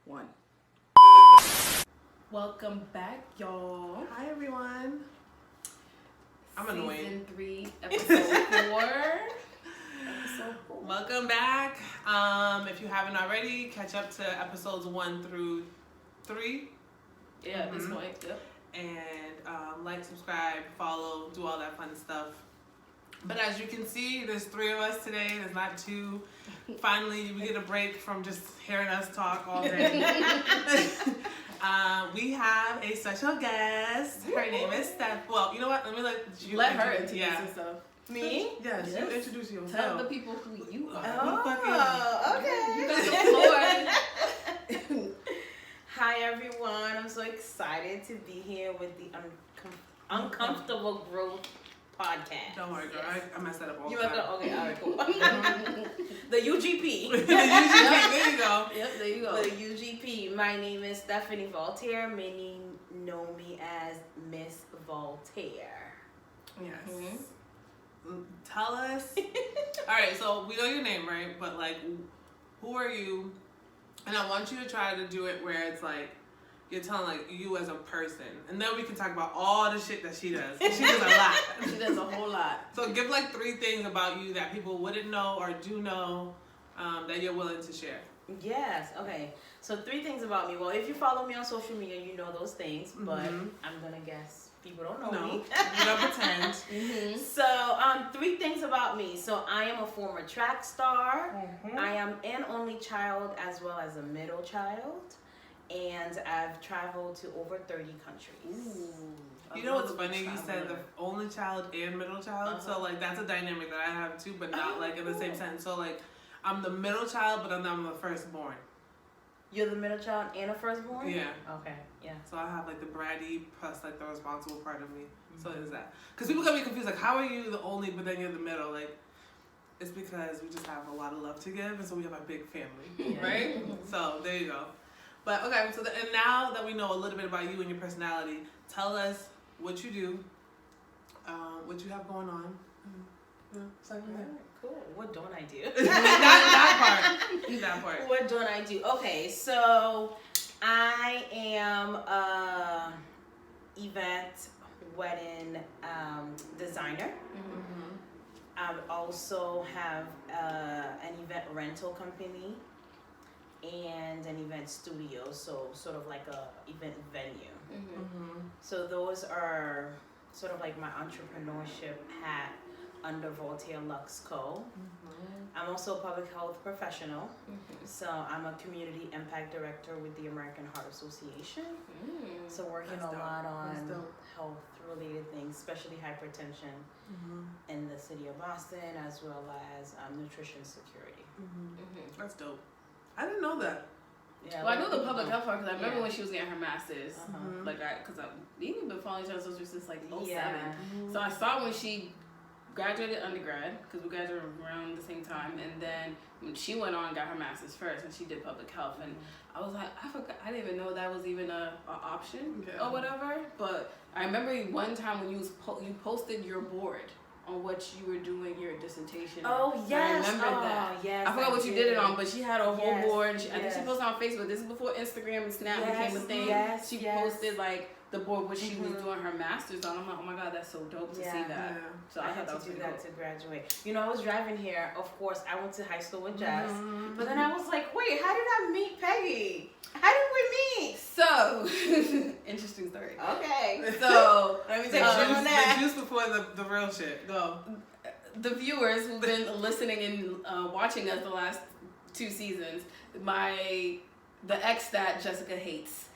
1. Welcome back, y'all. Hi, everyone. I'm annoyed. Season 3, episode 4. Welcome back. If you haven't already, catch up to episodes 1 through 3. Yeah, at this point, yep. And like, subscribe, follow, do all that fun stuff. But as you can see, there's 3 of us today. There's not 2. Finally, we get a break from just hearing us talk all day. We have a special guest. Her name is Steph. Well, you know what? Let me let her introduce herself. Me? Yes, you introduce yourself. Tell the people who you are. Oh, okay. You got the floor. Hi, everyone. I'm so excited to be here with the Uncomfortable Growth podcast. Don't worry, girl. I messed that up all the You time. okay, all right, cool. The UGP. The UGP. There you go. Yep, there you go. The UGP. My name is Stephanie Voltaire. Many know me as Miss Voltaire. Yes. Mm-hmm. Tell us. All right, so we know your name, right? But like, who are you? And I want you to try to do it where it's like you're telling like you as a person, and then we can talk about all the shit that she does. She does a lot. She does a whole lot. So give like 3 things about you that people wouldn't know or do know that you're willing to share. Yes, okay. So 3 things about me. Well, if you follow me on social media, you know those things, but I'm going to guess people don't know me. You don't pretend. So 3 things about me. So I am a former track star. I am an only child as well as a middle child. And I've traveled to over 30 countries. Ooh. You know what's funny? You said the only child and middle child. So like that's a dynamic that I have too, but not like in the same sentence. So like I'm the middle child, but I'm the firstborn. You're the middle child and a firstborn? Yeah. Okay, yeah. So I have like the bratty plus like the responsible part of me. So it is that. Because people get me confused, like how are you the only but then you're the middle? Like it's because we just have a lot of love to give, and so we have a big family, right? So there you go. But okay, so and now that we know a little bit about you and your personality, tell us what you do, what you have going on. Cool. What don't I do? that part. That part. What don't I do? Okay, so I am a event wedding designer. I also have an event rental company and an event studio, so sort of like a event venue. So those are sort of like my entrepreneurship hat under Voltaire Lux Co. I'm also a public health professional, so I'm a community impact director with the American Heart Association. So working a lot on health related things, especially hypertension in the city of Boston, as well as nutrition security. That's dope. I didn't know that. Yeah, Well, I know the public health part because I remember Yeah. when she was getting her master's. Because we've been following each other since like 07. So I saw when she graduated undergrad, because we graduated around the same time, and then when she went on and got her master's first, and she did public health, and I was like, I forgot, I didn't even know that was even a option or whatever. But I remember one time when you posted your board on what you were doing your dissertation. Oh yes, I remember that. Yes, I forgot what you did it on, but she had a whole board. And I think she posted on Facebook. This is before Instagram and Snap became a thing. She posted like the board which she was doing her master's on. I'm like, oh my god, that's so dope to see that. Yeah. So I had thought to that do was that to graduate. You know, I was driving here. Of course, I went to high school with Jess, but then I was like, wait, how did I meet Peggy? How did we meet? So interesting story. Okay, So let me take you on that. The juice before the real shit. Go. The viewers who've been listening and watching us the last 2 seasons, the ex that Jessica hates,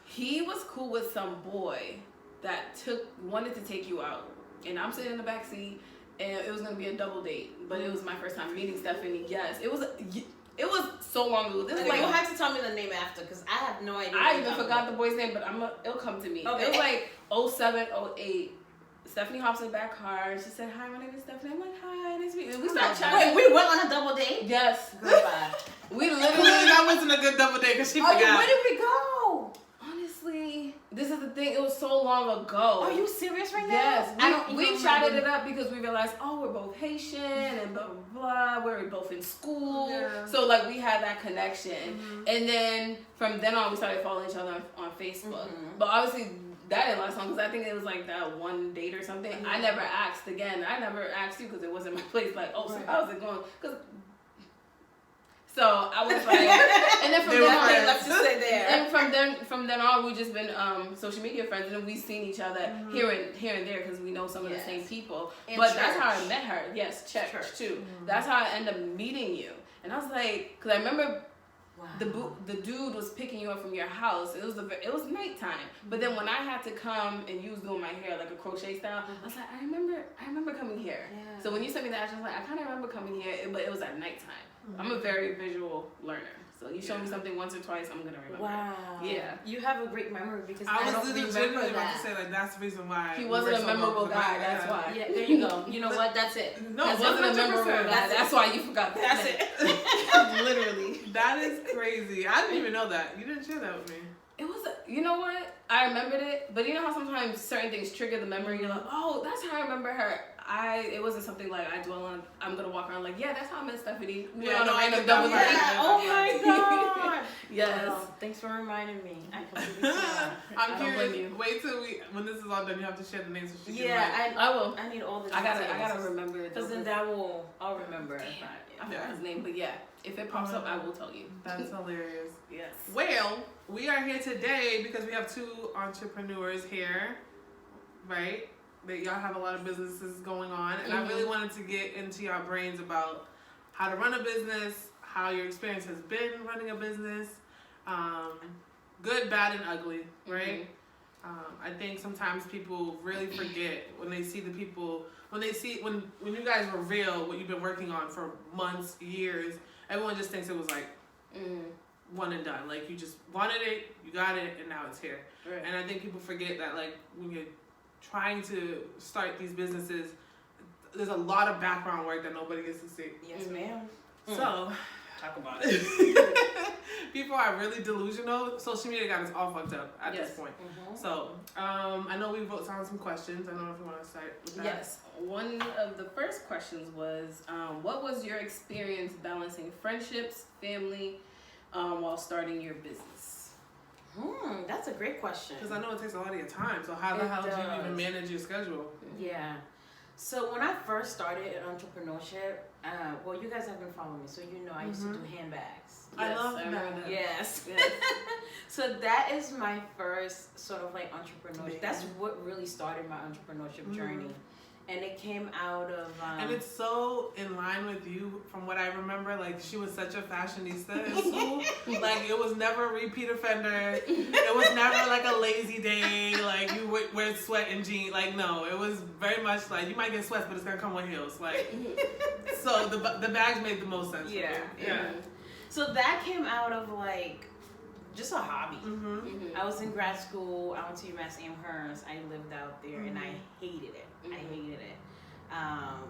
he was cool with some boy that wanted to take you out, and I'm sitting in the back seat, and it was gonna be a double date, but it was my first time meeting Stephanie. Yes, it was so long ago. This is Like, you have to tell me the name after, because I have no idea. I even forgot the boy's name, but it'll come to me. Okay. It was like 07, 08. Stephanie hops in the back car and she said, "Hi, my name is Stephanie." I'm like, "Hi, nice to meet you." We started chatting. Wait, we went on a double date? Yes. Goodbye. We Clearly literally. that wasn't a good double date because she forgot. Where did we go? Honestly, this is the thing. It was so long ago. Are you serious right now? Yes. We chatted it up because we realized, we're both Haitian and blah, blah, blah. We're both in school. Yeah. So, like, we had that connection. And then from then on, we started following each other on Facebook. But obviously, that didn't last long because I think it was like that one date or something. I never asked again. I never asked you because it wasn't my place. Like, so how's it going? So I was like, and then from then on, let's just say there. And from then on, we've just been social media friends, and then we've seen each other here and there because we know some of the same people. But that's how I met her. Yes, church too. That's how I ended up meeting you. And I was like, because I remember. Wow. The dude was picking you up from your house. It was nighttime. But then when I had to come and you was doing my hair like a crochet style, I was like, I remember coming here. Yeah. So when you sent me that, I was like, I kind of remember coming here, but it was at nighttime. I'm a very visual learner. So you show me something once or twice, I'm gonna remember. Wow. Yeah. You have a great memory because I was literally about to say like that's the reason why he wasn't a memorable guy. That's why. Yeah. There you go. You know what? That's it. No, it wasn't a memorable guy. That's why you forgot that. That's it. Literally. That is crazy. I didn't even know that. You didn't share that with me. It was, you know what? I remembered it, but you know how sometimes certain things trigger the memory. You're like, oh, that's how I remember her. It wasn't something like I dwell on. I'm gonna walk around like, yeah, that's how I met Stephanie. I double like, oh my god. Yes. Thanks for reminding me. I completely forgot. I'm curious. Wait till when this is all done. You have to share the names. So she I will. I need all the. I gotta remember it. Because then I'll remember. I forgot his name, but yeah, if it pops up, I will tell you. That's hilarious. Yes. Well, we are here today because we have two entrepreneurs here, right? That y'all have a lot of businesses going on, and I really wanted to get into your brains about how to run a business, how your experience has been running a business, good, bad, and ugly, right? I think sometimes people really forget when they see the people, when you guys reveal what you've been working on for months, years, everyone just thinks it was like one and done. Like you just wanted it, you got it, and now it's here. Right. And I think people forget that like when you're trying to start these businesses, there's a lot of background work that nobody gets to see. Yes, ma'am. So, talk about it. People are really delusional. Social media got us all fucked up at this point. So, I know we wrote down some questions. I don't know if you want to start with that. Yes. One of the first questions was, what was your experience balancing friendships, family, while starting your business? That's a great question. Because I know it takes a lot of your time. So how the hell do you even manage your schedule? Yeah. So when I first started entrepreneurship, well, you guys have been following me, so you know I used to do handbags. I love that. Yes. So that is my first sort of like entrepreneurship. That's what really started my entrepreneurship journey. And it came out of... and it's so in line with you from what I remember. Like, she was such a fashionista in school. Like, it was never a repeat offender. It was never, like, a lazy day. Like, you wear sweat and jeans. Like, no. It was very much like, you might get sweats, but it's going to come with heels. Like, so the bags made the most sense. Yeah. So that came out of, like... just a hobby. I was in grad school. I went to UMass Amherst. I lived out there, and I hated it. I hated it.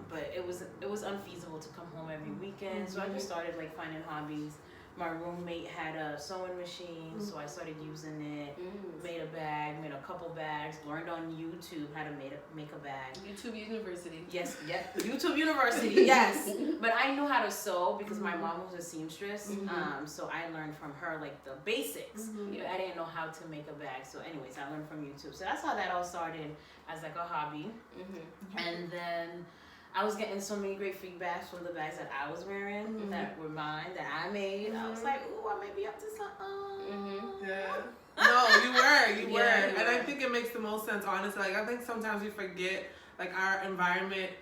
But it was unfeasible to come home every weekend. So I just started like finding hobbies. My roommate had a sewing machine, so I started using it. Made a bag, made a couple bags. Learned on YouTube how to make a bag. YouTube University. Yes, YouTube University. Yes, but I knew how to sew because my mom was a seamstress. So I learned from her like the basics. But I didn't know how to make a bag. So, anyways, I learned from YouTube. So that's how that all started as like a hobby. And then I was getting so many great feedbacks from the bags that I was wearing that were mine, that I made. I was like, ooh, I may be up to something. Yeah. No, you were. And I think it makes the most sense, honestly. Like, I think sometimes we forget, like, our environment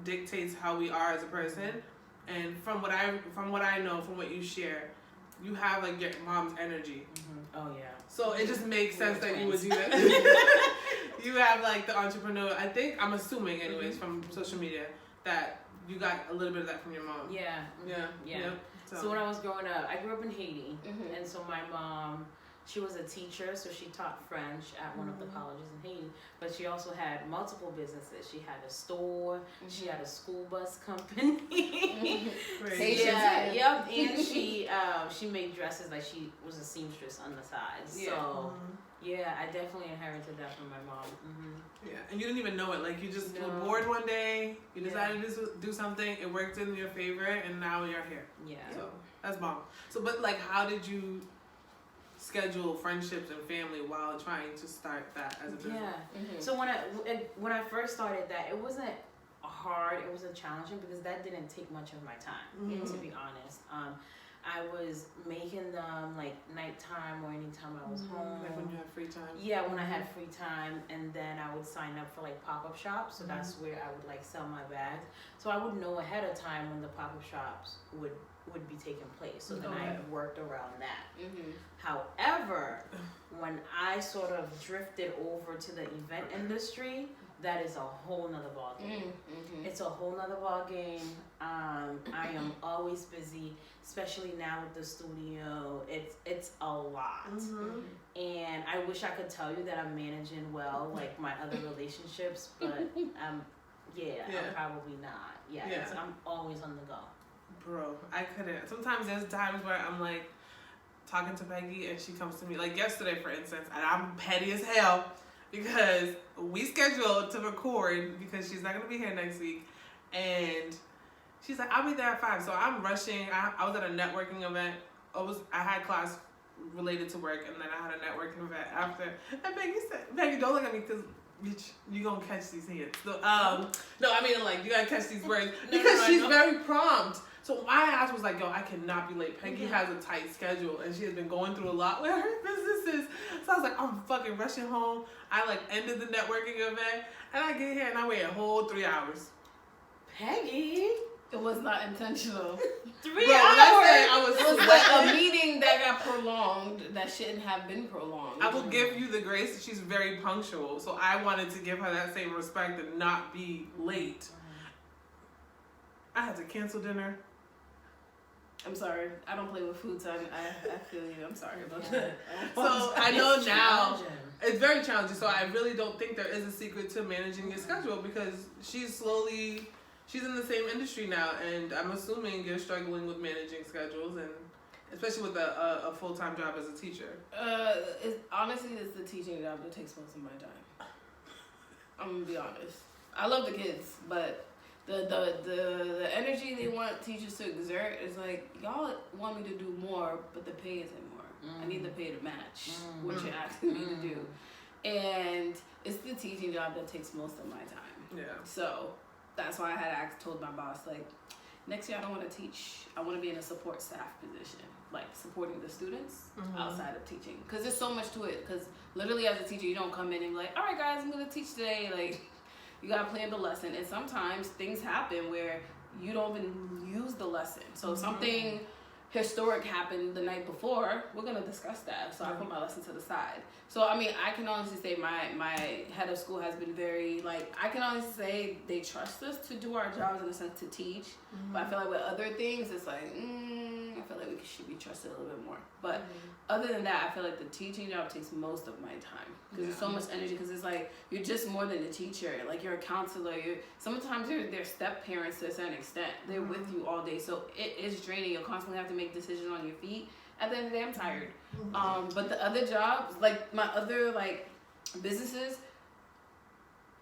dictates how we are as a person. And from what I know, from what you share, you have, like, your mom's energy. Oh, yeah. So it just makes sense that you would do that. You have, like, the entrepreneur. I'm assuming, anyways, from social media, that you got a little bit of that from your mom. Yeah. Yeah. So when I was growing up, I grew up in Haiti. And so my mom she was a teacher, so she taught French at one of the colleges in Haiti. But she also had multiple businesses. She had a store. She had a school bus company. Yeah, yep. And she made dresses. Like she was a seamstress on the side. So yeah, I definitely inherited that from my mom. Yeah, and you didn't even know it. Like you just were bored one day. You decided to do something. It worked in your favor, and now you're here. Yeah. So that's bomb. So, but like, how did you schedule friendships and family while trying to start that as a business? Yeah. So when I first started that, it wasn't hard. It wasn't challenging because that didn't take much of my time. To be honest, I was making them like nighttime or anytime I was home. Like when you have free time. Yeah, when I had free time, and then I would sign up for like pop-up shops. So that's where I would like sell my bags. So I would know ahead of time when the pop-up shops would be taking place. So then I worked around that. However, when I sort of drifted over to the event industry, that is a whole nother ball game. It's a whole nother ball game. I am always busy, especially now with the studio. It's a lot. And I wish I could tell you that I'm managing well, like my other relationships, but I'm probably not. I'm always on the go. Bro, I couldn't. Sometimes there's times where I'm like talking to Peggy and she comes to me, like yesterday for instance, and I'm petty as hell because we scheduled to record because she's not going to be here next week, and she's like, I'll be there at 5. So I'm rushing. I was at a networking event. I had class related to work, and then I had a networking event after, and Peggy said, Peggy, don't look at me because bitch, you gonna catch these hands. So, no, I mean like you gotta catch these words because she's very prompt. So my ass was like, yo, I cannot be late. Peggy has a tight schedule, and she has been going through a lot with her businesses. So I was like, I'm fucking rushing home. I like ended the networking event, and I get here and I wait a whole 3 hours. Peggy, it was not intentional. 3 Bro, hours. It was like a meeting that got prolonged that shouldn't have been prolonged. I will give you the grace that she's very punctual, so I wanted to give her that same respect and not be late. I had to cancel dinner. I'm sorry. I don't play with food, so I feel you. I'm sorry about that. So I know now it's very challenging. So I really don't think there is a secret to managing your schedule because she's in the same industry now, and I'm assuming you're struggling with managing schedules, and especially with a full-time job as a teacher. Honestly, it's the teaching job that takes most of my time. I'm gonna be honest. I love the kids, but the energy they want teachers to exert is like, y'all want me to do more, but the pay isn't more. I need the pay to match what you're asking me to do, and it's the teaching job that takes most of my time. Yeah. So that's why I had told my boss, like, next year I don't want to teach. I want to be in a support staff position, like supporting the students outside of teaching. Because there's so much to it. Because literally as a teacher, you don't come in and be like, all right, guys, I'm going to teach today. Like, you got to plan the lesson. And sometimes things happen where you don't even use the lesson. So something historic happened the night before, we're going to discuss that. So I put my lesson to the side. So, I mean, I can honestly say my head of school has been very, like, I can honestly say they trust us to do our jobs in the sense to teach. But I feel like with other things, it's like, I feel like we should be trusted a little bit more. But other than that, I feel like the teaching job takes most of my time. Because there's so much energy. Because it's like, you're just more than a teacher. Like, you're a counselor. Sometimes they're step-parents to a certain extent. They're with you all day. So it is draining. You'll constantly have to make decisions on your feet. At the end of the day, I'm tired. But the other jobs, like my other like businesses,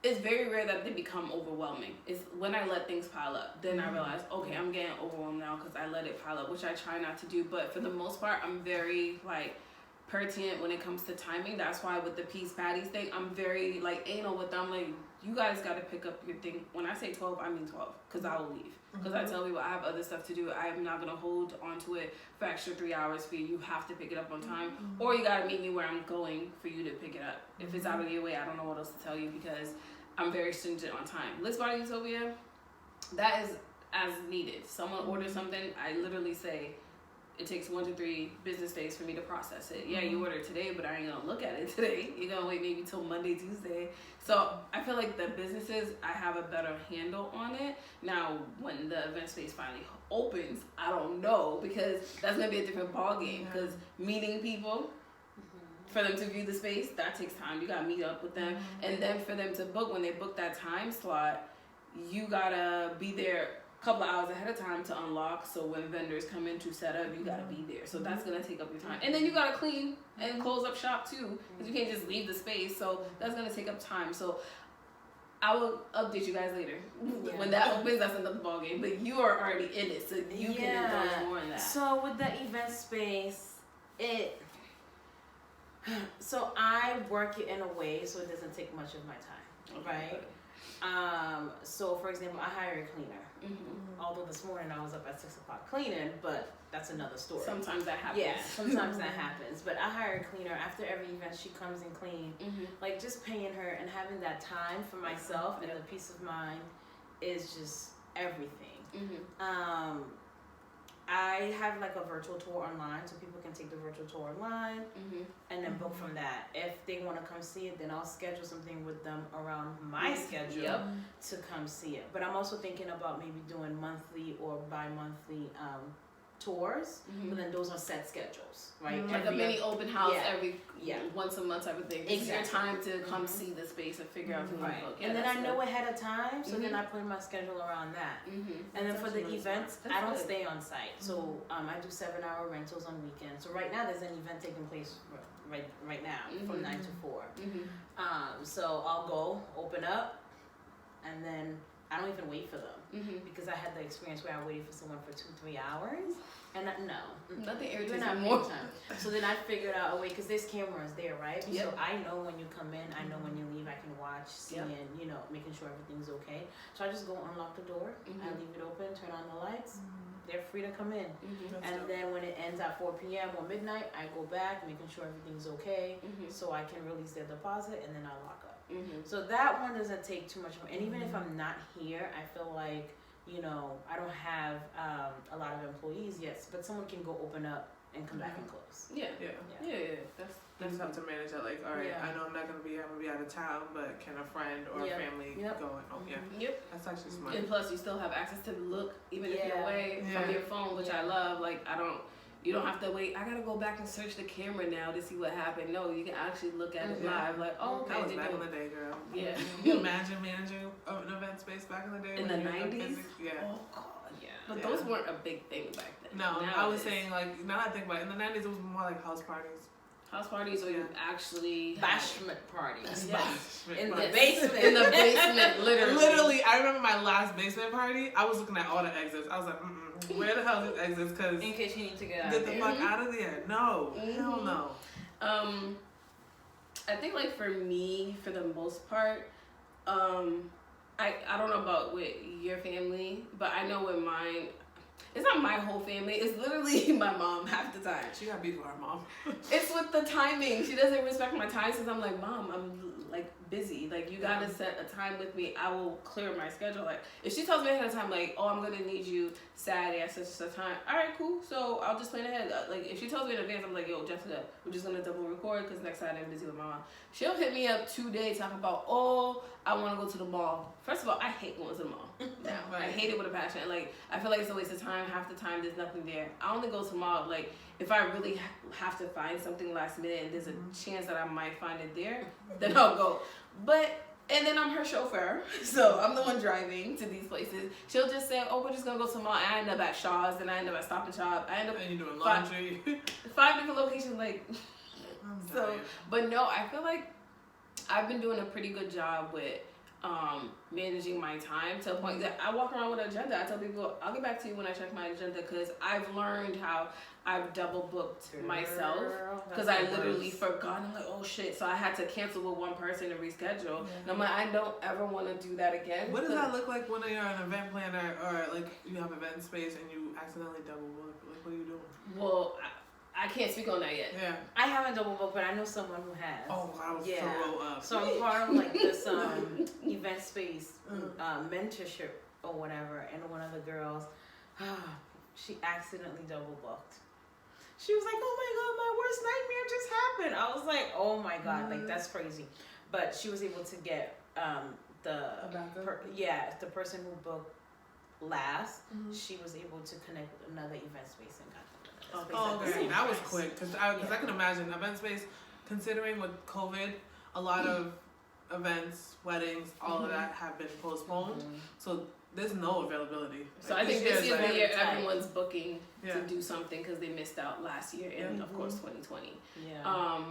it's very rare that they become overwhelming. It's when I let things pile up, then I realize, okay, I'm getting overwhelmed now because I let it pile up, which I try not to do. But for the most part, I'm very like pertinent when it comes to timing. That's why with the Peace Patties thing, I'm very like anal with them. Like, you guys got to pick up your thing. When I say 12, I mean 12, because I will leave. Because I tell people I have other stuff to do. I'm not going to hold on to it for extra 3 hours for you. You have to pick it up on time. Or you got to meet me where I'm going for you to pick it up. If it's out of your way, I don't know what else to tell you because I'm very stringent on time. List Body Utopia, that is as needed. Someone orders something, I literally say, it takes 1 to 3 business days for me to process it. Yeah, you order today, but I ain't gonna look at it today. You're gonna wait maybe till Monday, Tuesday. So I feel like the businesses, I have a better handle on it. Now, when the event space finally opens, I don't know, because that's gonna be a different ball game. Because meeting people, For them to view the space, that takes time. You gotta meet up with them. And then for them to book, when they book that time slot, you gotta be there a couple of hours ahead of time to unlock. So when vendors come in to set up, you gotta be there. So that's gonna take up your time. And then you gotta clean and close up shop too, because you can't just leave the space. So that's gonna take up time. So I will update you guys later. When that opens, that's another ballgame. But you are already in it, so you can indulge more in that. So with the event space, so I work it in a way so it doesn't take much of my time, right? So for example, I hire a cleaner. Although this morning I was up at 6 o'clock cleaning, but that's another story. Sometimes that happens. Yeah, sometimes that happens. But I hire a cleaner after every event. She comes and clean. Like just paying her and having that time for myself and the peace of mind is just everything. I have like a virtual tour online, so people can take the virtual tour online and then book from that. If they want to come see it, then I'll schedule something with them around my schedule to come see it. But I'm also thinking about maybe doing monthly or bi-monthly tours, but then those are set schedules, right? Like a mini open house every once a month type of thing. It's your time to come see the space and figure out who you book. And then I know ahead of time, so then I plan my schedule around that. And then for the events, I don't stay on site. So I do 7-hour rentals on weekends. So right now there's an event taking place right now from 9 to 4. So I'll go open up, and then I don't even wait for them because I had the experience where I waited for someone for 2-3 hours, and nothing irritates me more. So then I figured out a way, because there's cameras there, right? So I know when you come in, I know when you leave. I can watch, see, and making sure everything's okay. So I just go unlock the door, I leave it open, turn on the lights. They're free to come in, and then when it ends at 4 p.m. or midnight, I go back, making sure everything's okay, so I can release their deposit, and then I lock up. So that one doesn't take too much. And even if I'm not here, I feel like, I don't have a lot of employees yet, but someone can go open up and come back and close. That's have to manage that. Like, all right, I know I'm gonna be out of town, but can a friend or a family go in? That's actually smart. And plus, you still have access to look, even if you're away from your phone, which I love. Like, you don't have to wait. I gotta go back and search the camera now to see what happened. No, you can actually look at it live. Like, okay, that was back in the day, girl. Yeah. Can you imagine managing an event space back in the day? In the 90s? Oh God, yeah. But those weren't a big thing back then. No, I was saying, like, now that I think about it, in the 90s it was more like house parties. House parties, or you actually bashment parties. In the basement. In the basement, literally. Literally, I remember my last basement party. I was looking at all the exits. I was like, where the hell are these exits? Because in case you need to get the fuck out of there. No, hell no. I think, like, for me, for the most part, I don't know about with your family, but I know with mine. It's not my whole family. It's literally my mom half the time. She got beef with her mom. It's with the timing. She doesn't respect my time since I'm like, Mom, I'm like busy. Like, you gotta set a time with me. I will clear my schedule. Like, if she tells me ahead of time, like, oh, I'm gonna need you Saturday at such a time. All right, cool. So I'll just plan ahead. Like, if she tells me in advance, I'm like, yo, Jessica, we're just gonna double record because next Saturday I'm busy with my mom. She'll hit me up 2 days talking about, oh, I want to go to the mall. First of all, I hate going to the mall. Now, I hate it with a passion. Like, I feel like it's a waste of time. Half the time, there's nothing there. I only go to the mall, like, if I really have to find something last minute and there's a chance that I might find it there, then I'll go. And then I'm her chauffeur, so I'm the one driving to these places. She'll just say, oh, we're just going to go to the mall. And I end up at Shaw's, then I end up at Stop and Shop. I end up and you're doing laundry. 5 different locations, like, so. But no, I feel like I've been doing a pretty good job with managing my time to a point that I walk around with an agenda. I tell people, I'll get back to you when I check my agenda, because I've learned how I've double booked myself, because I literally forgot. I'm like, oh shit, so I had to cancel with one person and reschedule. And I'm like, I don't ever want to do that again. What does that look like when you're an event planner, or like you have event space and you accidentally double book? Like, what are you doing? Well, I can't speak on that yet. Yeah, I haven't double booked, but I know someone who has. Oh, I was throw up. So I'm part of like this event space mentorship or whatever, and one of the girls, she accidentally double booked. She was like, "Oh my god, my worst nightmare just happened." I was like, "Oh my god, like that's crazy," but she was able to get the person who booked last. She was able to connect with another event space and got them. Okay, that was quick, because I can imagine event space. considering with COVID, a lot of events, weddings, all of that have been postponed. So there's no availability. So I think this is the year everyone's booking to do something because they missed out last year and of course 2020. Yeah.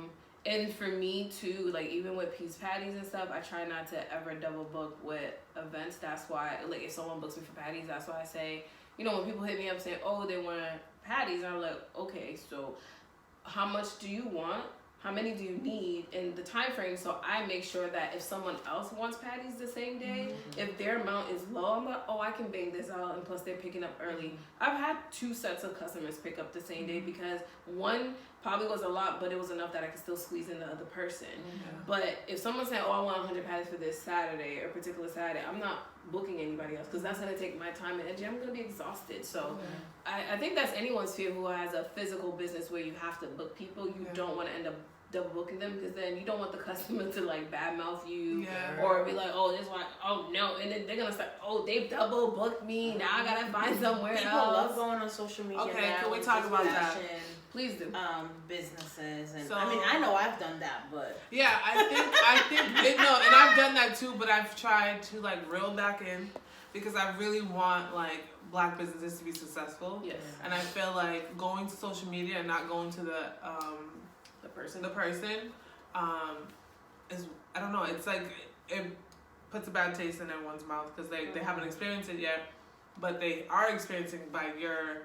And for me too, like even with Peace Patties and stuff, I try not to ever double book with events. That's why, like if someone books me for patties, that's why I say, you know, when people hit me up saying, oh, they want patties, I'm like, okay, so how much do you want? How many do you need in the time frame? So I make sure that if someone else wants patties the same day, if their amount is low, I'm like, oh, I can bang this out. And plus, they're picking up early. I've had 2 sets of customers pick up the same day because one probably was a lot, but it was enough that I could still squeeze in the other person. But if someone's saying, oh, I want 100 patties for this Saturday or particular Saturday, I'm not booking anybody else because that's going to take my time and energy. I'm going to be exhausted. So I think that's anyone's fear who has a physical business where you have to book people. You don't want to end up double booking them because then you don't want the customer to like badmouth you or be like, oh, this one, oh no, and then they're gonna start, oh, they double booked me, now I gotta find somewhere else. People love going on social media. Okay, now can we talk about that? Please do. Businesses and so, I mean, I know I've done that, but yeah, I think no, and I've done that too, but I've tried to like reel back in because I really want like Black businesses to be successful. Yes. And I feel like going to social media and not going to the person is, I don't know, it's like it puts a bad taste in everyone's mouth because they haven't experienced it yet, but they are experiencing by your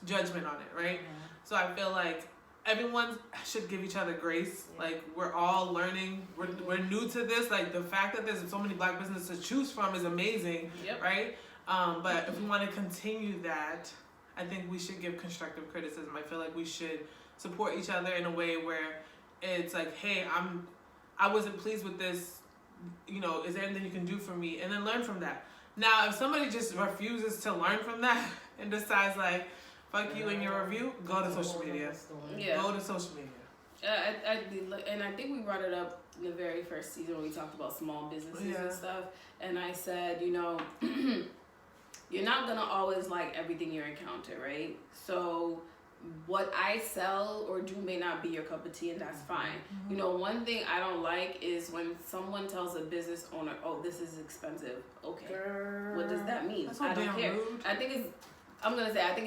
judgment on it, right? So I feel like everyone should give each other grace. Like we're all learning, we're new to this. Like the fact that there's so many Black businesses to choose from is amazing, right? But if we want to continue that, I think we should give constructive criticism. I feel like we should support each other in a way where it's like, hey, I wasn't pleased with this, you know, is there anything you can do for me? And then learn from that. Now, if somebody just refuses to learn from that and decides like, fuck you in your review, go to social media. Go to social media. And I think we brought it up in the very first season when we talked about small businesses and stuff. And I said, you know, you're not gonna always like everything you encounter, right? So what I sell or do may not be your cup of tea, and that's fine. You know, one thing I don't like is when someone tells a business owner, oh, this is expensive. Okay. What does that mean? I don't care. Rude. I think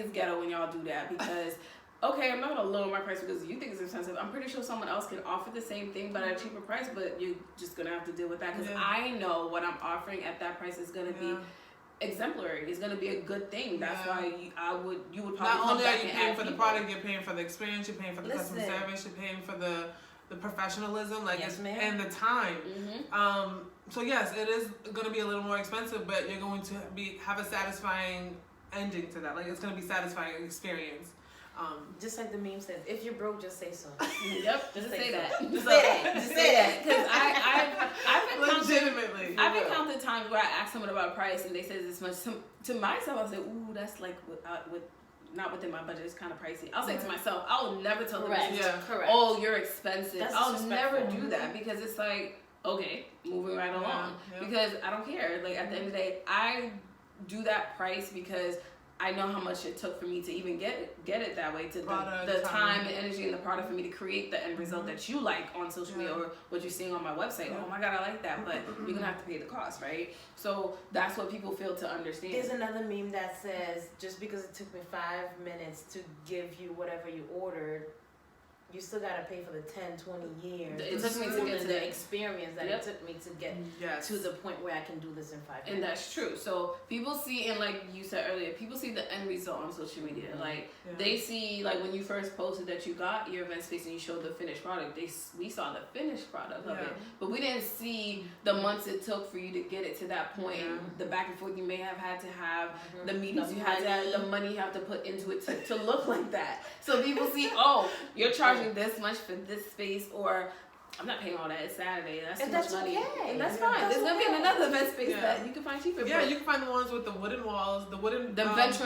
it's ghetto when y'all do that because, okay, I'm not going to lower my price because you think it's expensive. I'm pretty sure someone else can offer the same thing but at a cheaper price, but you're just going to have to deal with that because I know what I'm offering at that price is going to be exemplary. It's gonna be a good thing. That's why you would probably not only are you and paying for the product, you're paying for the experience, you're paying for the customer service, you're paying for the professionalism, like and the time. So yes, it is gonna be a little more expensive, but you're going to have a satisfying ending to that. Like it's gonna be satisfying experience. Just like the meme says, if you're broke, just say so. Yep, just say that. Just say that. Just say that. Because I've encountered times where I ask someone about price and they say this much. To myself, I say, ooh, that's like not within my budget. It's kind of pricey. I'll say to myself, I'll never tell them, oh, you're expensive. I'll never do that because it's like, okay, moving right along. Because I don't care. Like at the end of the day, I do that price because I know how much it took for me to even get it that way, to the time and energy and the product for me to create the end result that you like on social media or what you're seeing on my website. Oh my God, I like that, but you're gonna have to pay the cost, right? So that's what people fail to understand. There's another meme that says, just because it took me 5 minutes to give you whatever you ordered, you still gotta pay for the 10, 20 years. It took me to get to the experience that it took me to get to the point where I can do this in 5 minutes. And that's true. So people see, and like you said earlier, people see the end result on social media. Like they see, like when you first posted that you got your event space and you showed the finished product, we saw the finished product of it, but we didn't see the months it took for you to get it to that point, the back and forth you may have had to have, the meetings you had to have, the money you have to put into it to look like that. So people see, oh, you're charging this much for this space, or I'm not paying all that. It's Saturday. That's too much money. Okay. And that's fine. There's gonna be another event space that you can find cheaper. Yeah, you can find the ones with the wooden walls, the wooden Veterans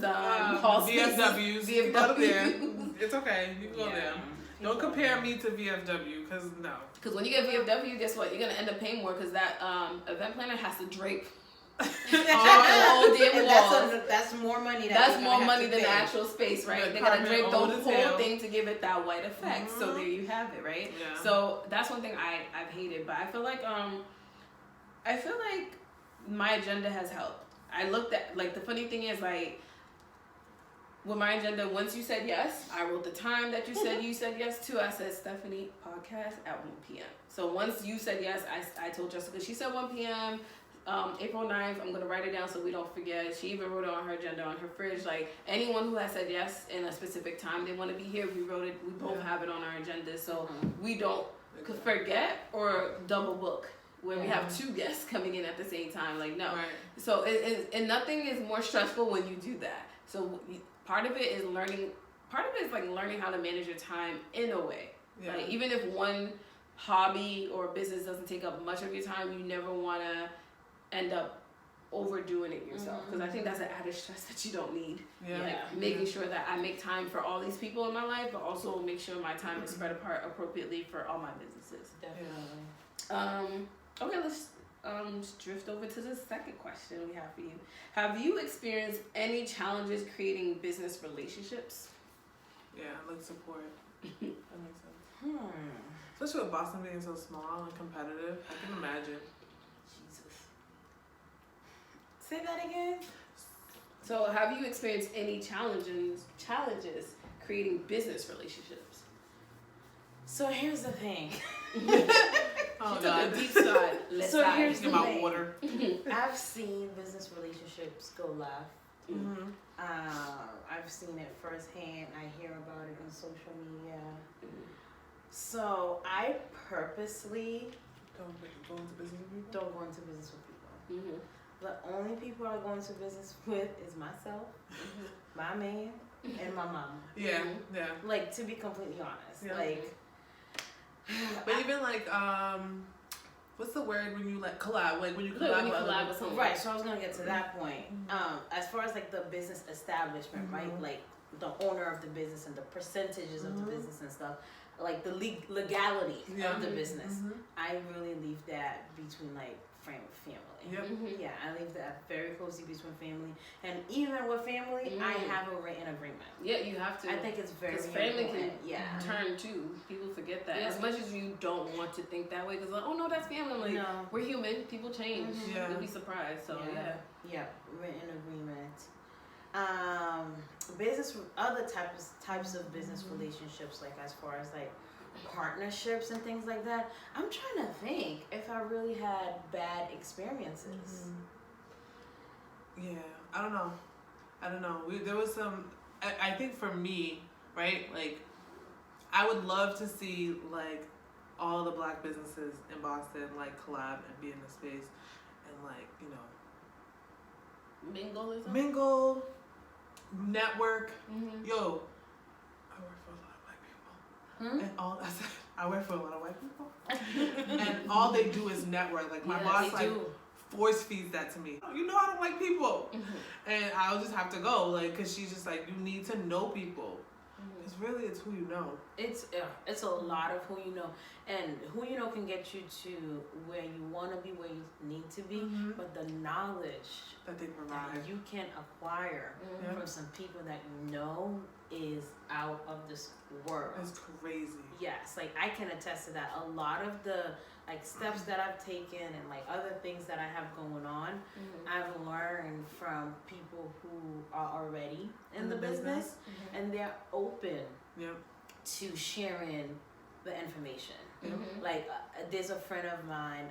hall VFWs. You can go there. It's okay. You can go there. Don't compare me to VFW, because no. Because when you get VFW, guess what? You're gonna end up paying more because that event planner has to drape All damn walls. That's more money. That's more money than the actual space, right? They're gonna drape the whole thing to give it that white effect. Mm-hmm. So there you have it, right? Yeah. So that's one thing I've hated, but I feel like my agenda has helped. I looked at, like, the funny thing is, like, with my agenda, once you said yes, I wrote the time that you said yes to. I said, Stephanie, podcast at 1 p.m. So once you said yes, I told Jessica, she said 1 p.m., April 9th, I'm going to write it down so we don't forget. She even wrote it on her agenda on her fridge. Like, anyone who has said yes in a specific time they want to be here, we wrote it. We both have it on our agenda so we don't forget or double book where we have two guests coming in at the same time. Like, no. Right. So, and nothing is more stressful when you do that. So, part of it is learning how to manage your time in a way. Yeah. Like, even if one hobby or business doesn't take up much of your time, you never want to end up overdoing it yourself, because I think that's an added stress that you don't need. Making sure that I make time for all these people in my life, but also make sure my time is spread apart appropriately for all my businesses. Definitely. Okay, let's drift over to the second question we have for you. Have you experienced any challenges creating business relationships? Yeah, like support. That makes sense. Especially with Boston being so small and competitive, I can imagine. Say that again. So, have you experienced any challenges creating business relationships? So here's the thing. Oh God. Deep side. So here's the thing. Water. I've seen business relationships go left. Mm-hmm. I've seen it firsthand. I hear about it on social media. Mm-hmm. So I purposely don't go into business with people. Don't go into business with people. Mm-hmm. The only people I go into business with is myself, my man, and my mama. Yeah, yeah. Like, to be completely honest, like. But even like, what's the word when you like collab? Like when you collab with someone. Right. So I was gonna get to that point. As far as like the business establishment, right? Like the owner of the business and the percentages of the business and stuff. Like the legality of the business. I really leave that between like family. Yep. Yeah, I leave that very closely between family, and even with family, I have a written agreement. Yeah, you have to. I think it's very important. Family can turn too. People forget that. As much as you don't want to think that way, because like, oh no, that's family. Like, no. We're human. People change. You'll be surprised. So yeah, written agreement. Other types of business relationships, like as far as like partnerships and things like that. I'm trying to think if I really had bad experiences. Yeah, I don't know. There was some. I think for me, right? Like, I would love to see like all the Black businesses in Boston like collab and be in the space and like mingle, network. Yo, I work for a lot of Black people, and I work for a lot of white people, and all they do is network. Like my boss, like force feeds that to me. You know I don't like people, and I'll just have to go, like, cause she's just like, you need to know people. It's really, it's who you know. It's a lot of who you know, and who you know can get you to where you want to be, where you need to be. But the knowledge that they provide, that you can acquire from some people that you know is out of this world. It's crazy. Yes, like I can attest to that. A lot of the like steps that I've taken and like other things that I have going on, I've learned from people who are already in the business, and they're open to sharing the information. Like there's a friend of mine,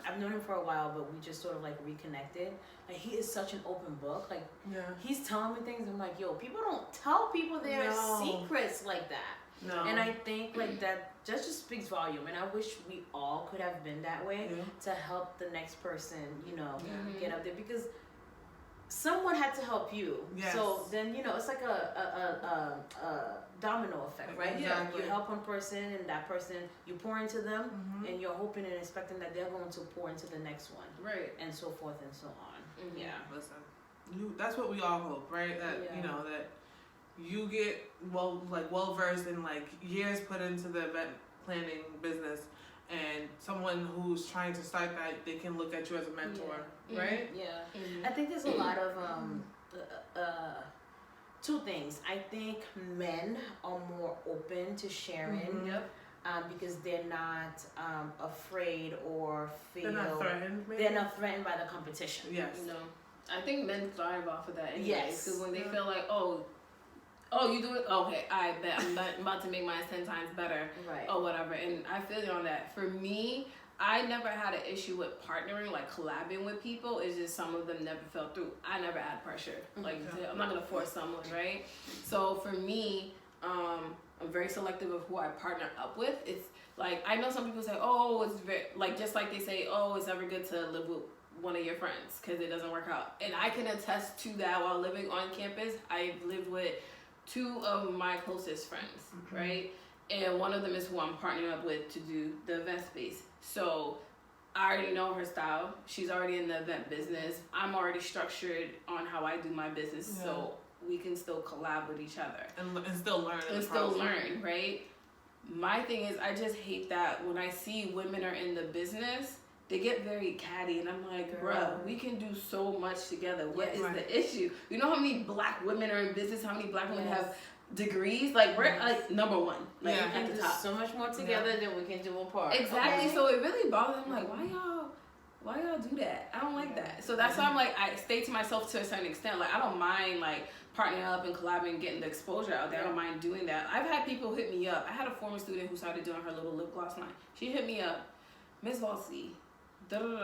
I've known him for a while, but we just sort of like reconnected. Like he is such an open book. Like he's telling me things, I'm like, yo, people don't tell people their secrets like that. No. And I think like that just speaks volume, and I wish we all could have been that way to help the next person, get up there, because someone had to help you. Yes. So then it's like a domino effect, right? Exactly. You help one person, and that person, you pour into them, and you're hoping and expecting that they're going to pour into the next one, right? And so forth and so on. Yeah. Listen, that's what we all hope, right? That that you get well versed in like years put into the event planning business, and someone who's trying to start that, they can look at you as a mentor, right? Yeah. I think there's a lot of two things. I think men are more open to sharing. Because they're not afraid or feel they're not threatened. Maybe? They're not threatened by the competition. No, I think men thrive off of that anyway. Yes, because when they feel like, oh, you do it, okay, I bet I'm about to make mine 10 times better, right? Or whatever. And I feel you on that. For me, I never had an issue with partnering, like collabing with people. It's just some of them never fell through. I never had pressure. Like I'm not gonna force someone, right? So for me, I'm very selective of who I partner up with. It's like, I know some people say, oh, it's very, like, just like they say, oh, it's never good to live with one of your friends because it doesn't work out. And I can attest to that. While living on campus, I've lived with 2 of my closest friends, right? And one of them is who I'm partnering up with to do the event space. So I already know her style. She's already in the event business. I'm already structured on how I do my business. So we can still collab with each other and still learn. And still learn, right? My thing is, I just hate that when I see women are in the business, they get very catty, and I'm like, bruh, we can do so much together. What is the issue? You know how many black women are in business? How many black women have degrees? Like, we're like number one. Like, at the top. So much more together than we can do apart. Exactly. So it really bothers me. I'm like, why y'all do that? I don't like that. So that's why I'm like, I stay to myself to a certain extent. Like, I don't mind like partnering up and collabing and getting the exposure out there. I don't mind doing that. I've had people hit me up. I had a former student who started doing her little lip gloss line. She hit me up, Miss Valsey, how do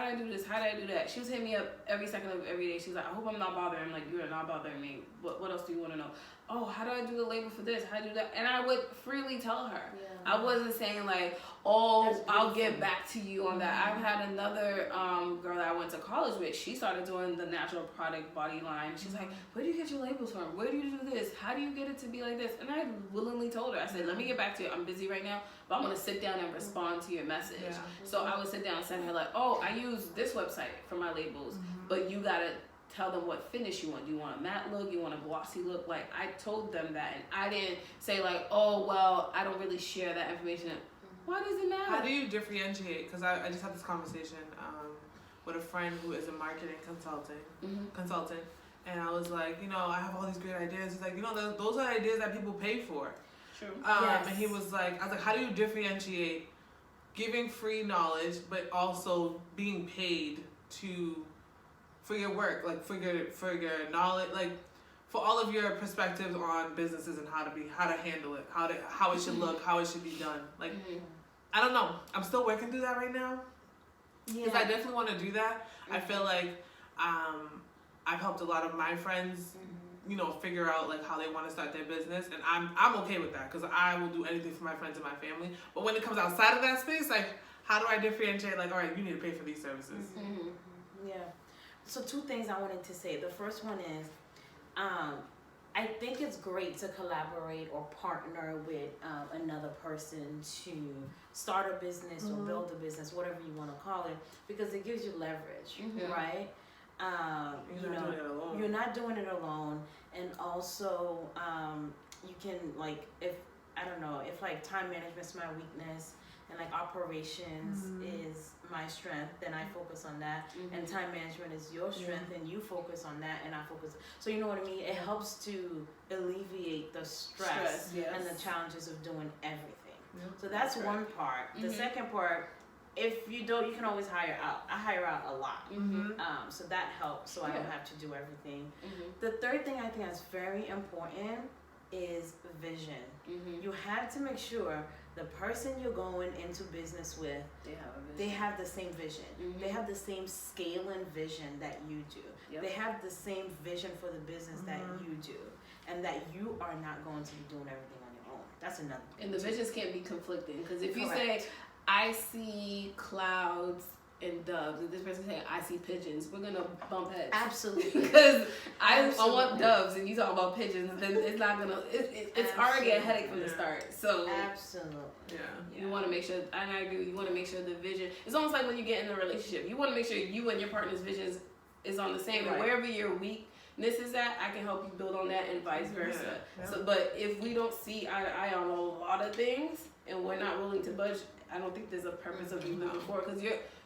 I do this? How do I do that? She was hitting me up every second of every day. She was like, I hope I'm not bothering. I'm like, you're not bothering me. What else do you want to know? Oh, how do I do the label for this? How do I do that? And I would freely tell her. I wasn't saying like, oh, I'll get back to you on that. I've had another girl that I went to college with. She started doing the natural product body line. She's like, where do you get your labels from? Where do you do this? How do you get it to be like this? And I willingly told her. I said, let me get back to you. I'm busy right now, but I'm going to sit down and respond to your message. So I would sit down and send her like, oh, I use this website for my labels, but you got to tell them what finish you want. Do you want a matte look? You want a glossy look? Like, I told them that, and I didn't say like, oh, well, I don't really share that information. Why does it matter? How do you differentiate? Because I just had this conversation with a friend who is a marketing consultant, and I was like, I have all these great ideas. He's like, those are ideas that people pay for. True. And he was like, I was like, how do you differentiate giving free knowledge but also being paid for your work, like for your knowledge, like for all of your perspectives on businesses and how to handle it, how it should look, how it should be done. Like, I don't know. I'm still working through that right now. Because I definitely want to do that. I feel like I've helped a lot of my friends, figure out like how they want to start their business, and I'm okay with that because I will do anything for my friends and my family. But when it comes outside of that space, like, how do I differentiate? Like, all right, you need to pay for these services. Yeah. So 2 things I wanted to say. The first one is, I think it's great to collaborate or partner with another person to start a business or build a business, whatever you want to call it, because it gives you leverage, right? You're not doing it alone, and also you can, like, if like time management's my weakness and like operations is my strength, then I focus on that, and time management is your strength, and you focus on that, and I focus. So you know what I mean? It helps to alleviate the stress and the challenges of doing everything. So that's one part. The second part, if you don't, you can always hire out. I hire out a lot, so that helps. So I don't have to do everything. The third thing I think that's very important is vision. You have to make sure the person you're going into business with, they have the same vision. They have the same scale and vision that you do. They have the same vision for the business that you do, and that you are not going to be doing everything on your own. That's another thing. And the visions can't be conflicting, because if you say, I see clouds and doves, and this person saying, I see pigeons, we're gonna bump heads. Absolutely. Because I want doves and you talk about pigeons, then it's not gonna, it's already a headache from the start. So absolutely. You want to make sure, and I agree, you want to make sure the vision, it's almost like when you get in a relationship, you want to make sure you and your partner's visions is on the same, and wherever you're weak, this is that, I can help you build on that, and vice versa. Yeah. So, but if we don't see eye to eye on a lot of things, and we're not willing to budge, I don't think there's a purpose of you moving forward, because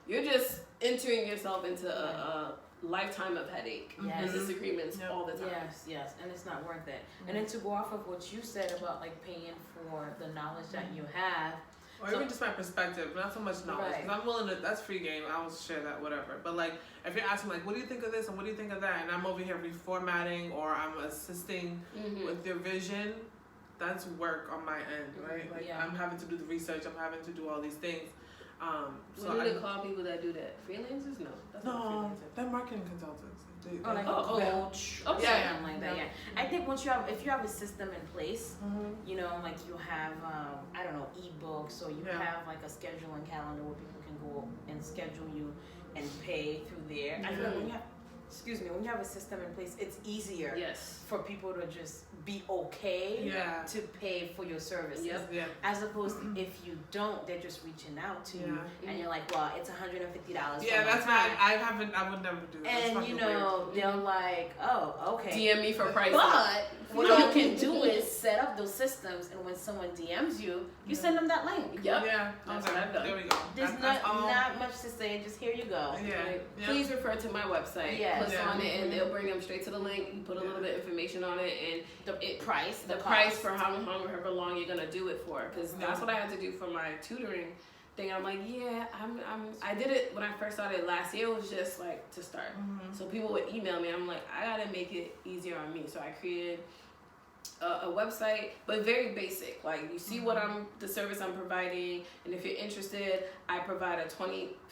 you're just entering yourself into a lifetime of headache and disagreements all the time. Yes, and it's not worth it. And then to go off of what you said about like paying for the knowledge that you have, or even just my perspective, not so much knowledge, because I'm willing to, that's free game, I will share that, whatever. But like, if you're asking like, what do you think of this and what do you think of that, and I'm over here reformatting or I'm assisting with your vision, that's work on my end, right? Like I'm having to do the research, I'm having to do all these things. So what do they call people that do that? Freelancers? No, that's not freelancers. They're marketing consultants. Like a coach or something like that. Yeah. I think once if you have a system in place, you know, like you have, I don't know, ebooks, or you have like a scheduling calendar where people can go and schedule you and pay through there. I feel like when you have a system in place, it's easier for people to just be okay to pay for your services. As opposed to if you don't, they're just reaching out to you, and you're like, well, it's $150. Yeah, that's not. I would never do that. And you know, they're like, oh, okay. DM me for prices. But what you can do is set up those systems, and when someone DMs you, you send them that link. Yeah, that's what I've done. There we go. There's not much to say. Just here you go. Please refer to my website. Click on it, and they'll bring them straight to the link. You put a little bit of information on it, and the price for however long you're gonna do it for. Because that's what I had to do for my tutoring thing. I'm like, I did it when I first started last year. It was just like to start. So people would email me. I'm like, I gotta make it easier on me. So I created a website, but very basic. Like you see the service I'm providing, and if you're interested, I provide a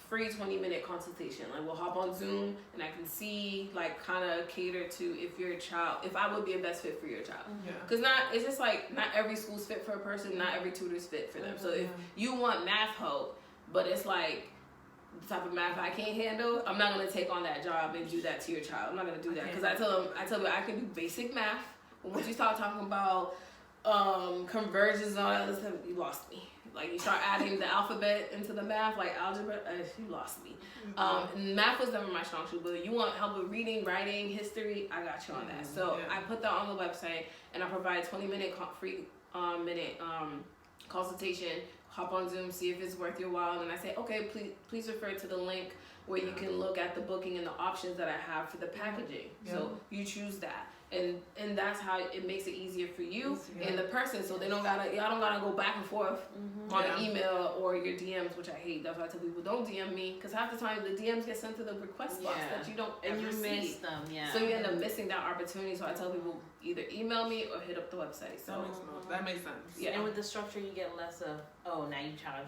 free 20-minute consultation. Like we'll hop on Zoom, and I can see, like, kind of cater to if I would be a best fit for your child. Because it's just like not every school's fit for a person, not every tutor's fit for them. So if you want math help, but it's like the type of math I can't handle, I'm not gonna take on that job and do that to your child. I'm not gonna do that, because I tell them I can do basic math. But once you start talking about conversions and all that other stuff, you lost me. Like you start adding the alphabet into the math, like algebra, you lost me. Math was never my strong suit, but you want help with reading, writing, history, I got you on that. So I put that on the website, and I provide 20-minute free consultation. Hop on Zoom, see if it's worth your while, and I say, okay, please refer to the link where you can look at the booking and the options that I have for the packaging. So you choose that. And that's how it makes it easier for you and the person, so y'all don't gotta go back and forth on an email or your DMs, which I hate. That's why I tell people, don't DM me, because half the time the DMs get sent to the request box that you don't ever miss them. So you end up missing that opportunity. So I tell people, either email me or hit up the website. So that makes sense. And with the structure, you get less of, oh, now you charging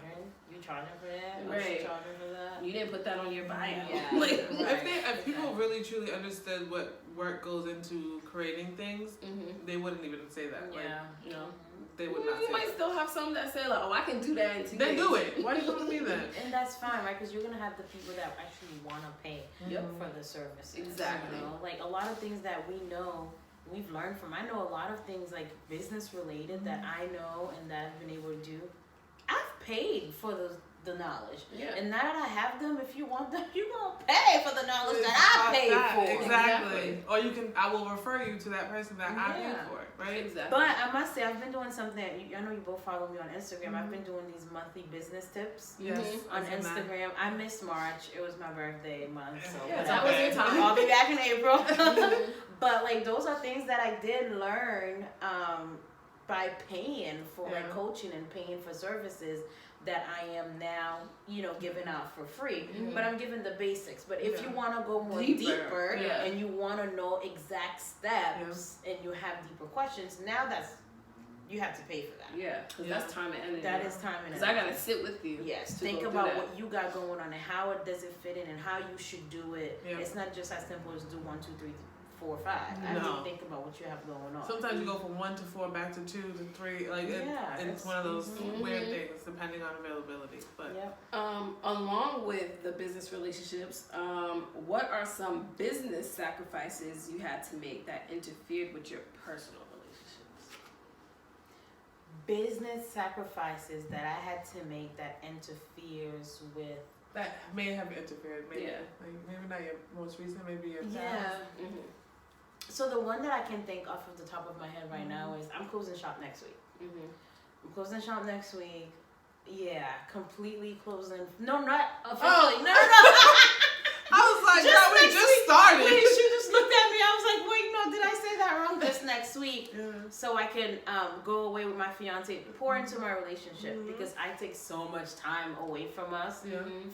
for that, right? You charging for that. You didn't put that on your bio. If people really truly understood what work goes into creating things, they wouldn't even say that. They would not. You might still have some that say like, oh, I can do that in 2 days. Then do it. Why do you want to be that? And that's fine, right? Because you're gonna have the people that actually want to pay for the services. Exactly. You know? Like a lot of things that we've learned from. I know a lot of things like business related that I know and that I've been able to do. I've paid for the knowledge. And now that I have them, if you want them, you're gonna pay for the knowledge that I paid for. Exactly. Or I will refer you to that person that I paid for, right? Exactly. But I must say, I've been doing something. I know you both follow me on Instagram. I've been doing these monthly business tips on Instagram. I missed March. It was my birthday month, so that was your time. I'll be back in April. But like those are things that I did learn by paying for like coaching and paying for services that I am now, giving out for free. But I'm giving the basics. But if you want to go more deeper and you want to know exact steps and you have deeper questions, now you have to pay for that. Yeah, because that's time and energy. That is time and energy. Because I got to sit with you. Yes, think about what you got going on and how it does it fit in and how you should do it. It's not just as simple as do 1, 2, 3, 4, 5. I mean, think about what you have going on. Sometimes you go from 1 to 4 back to 2 to 3. Like it's one of those weird things depending on availability. But along with the business relationships, what are some business sacrifices you had to make that interfered with your personal relationships? Business sacrifices that I had to make that interferes with. That may have interfered. Maybe, maybe not your most recent. Maybe your past. So the one that I can think off of the top of my head right now is I'm closing shop next week. I'm closing shop next week. Yeah, completely closing. No, not officially. No. I was like, girl, we just started. Wait, she just looked at me. I was like, wait, no, did I say that wrong? Just next week, so I can go away with my fiance, pour into my relationship because I take so much time away from us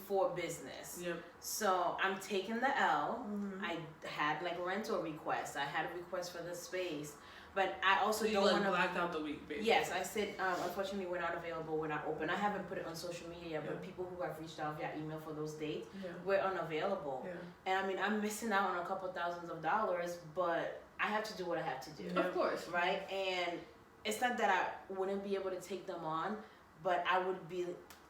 for business. So I'm taking the L. I had like rental requests. I had a request for the space. But I also don't want to blacked out the week, basically. Yes, I said unfortunately we're not available, we're not open. I haven't put it on social media, but people who have reached out via email for those dates, we're unavailable. And I mean, I'm missing out on a couple thousands of dollars, but I have to do what I have to do. Of course, right? And it's not that I wouldn't be able to take them on, but I would be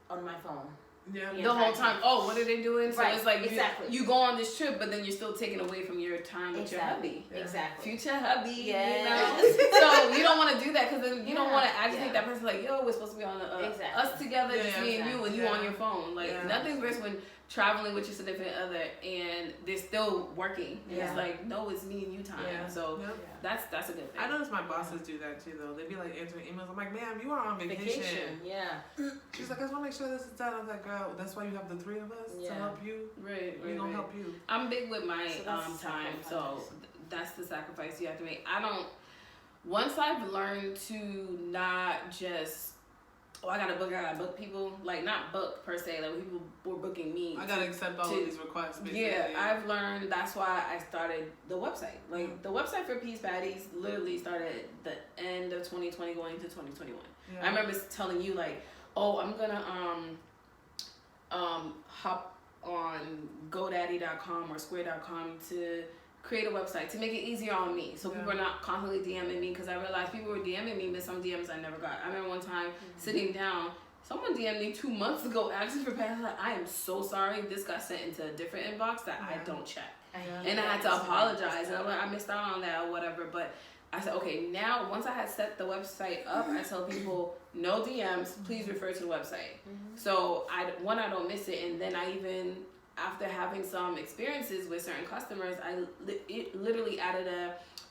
on my phone. The whole time. Oh, what are they doing? So it's like you go on this trip, but then you're still taking away from your time with your hubby. Future hubby. You know? So you don't want to do that because then you don't want to agitate that person like, yo, we're supposed to be on us together, just me and you, and you on your phone. Like nothing's worse when traveling with your significant other and they're still working. And it's like, no, it's me and you time. So that's a good thing. I notice my bosses do that too, though. They be like answering emails. I'm like, ma'am, you are on vacation. She's like, I just want to make sure this is done. I was like, girl, that's why you have the three of us to help you. We're gonna help you. I'm big with my time, so that's the sacrifice you have to make. Once I've learned to not just I gotta book people, like not book per se, like people were booking me. I gotta accept all of these requests. Basically. Yeah, I've learned that's why I started the website. Like the website for Peace Baddies literally started the end of 2020 going into 2021. I remember telling you like, oh, I'm gonna hop on GoDaddy.com or Square.com to create a website to make it easier on me so people are not constantly DMing me because I realized people were DMing me but some DMs I never got. I remember one time sitting down, someone DM'd me 2 months ago asking for password. Like, I am so sorry, this got sent into a different inbox that I don't check. And I had to apologize and I'm like, I missed out on that or whatever, but I said, okay, now once I had set the website up, I tell people no DMs, please refer to the website. So I don't miss it, and then I even after having some experiences with certain customers, I literally added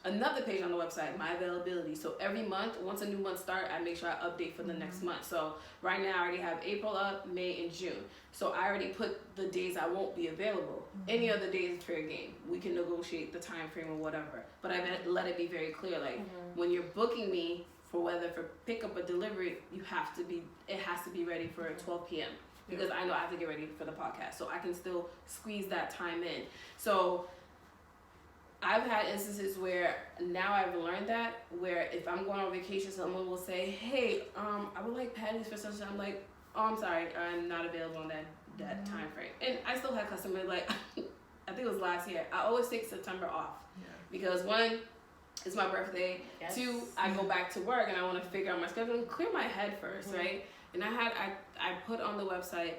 another page on the website, my availability. So every month, once a new month starts, I make sure I update for the next month. So right now I already have April up, May, and June. So I already put the days I won't be available. Any other day is fair game. We can negotiate the time frame or whatever. But I let it be very clear, like when you're booking me for whether for pickup or delivery, it has to be ready for 12 p.m. because I know I have to get ready for the podcast. So I can still squeeze that time in. So I've had instances where now I've learned that, where if I'm going on vacation, someone will say, hey, I would like patties for such. I'm like, oh, I'm sorry, I'm not available on that time frame. And I still had customers like, I think it was last year, I always take September off. Because one, it's my birthday. Two, I go back to work and I want to figure out my schedule and clear my head first, right? And I put on the website,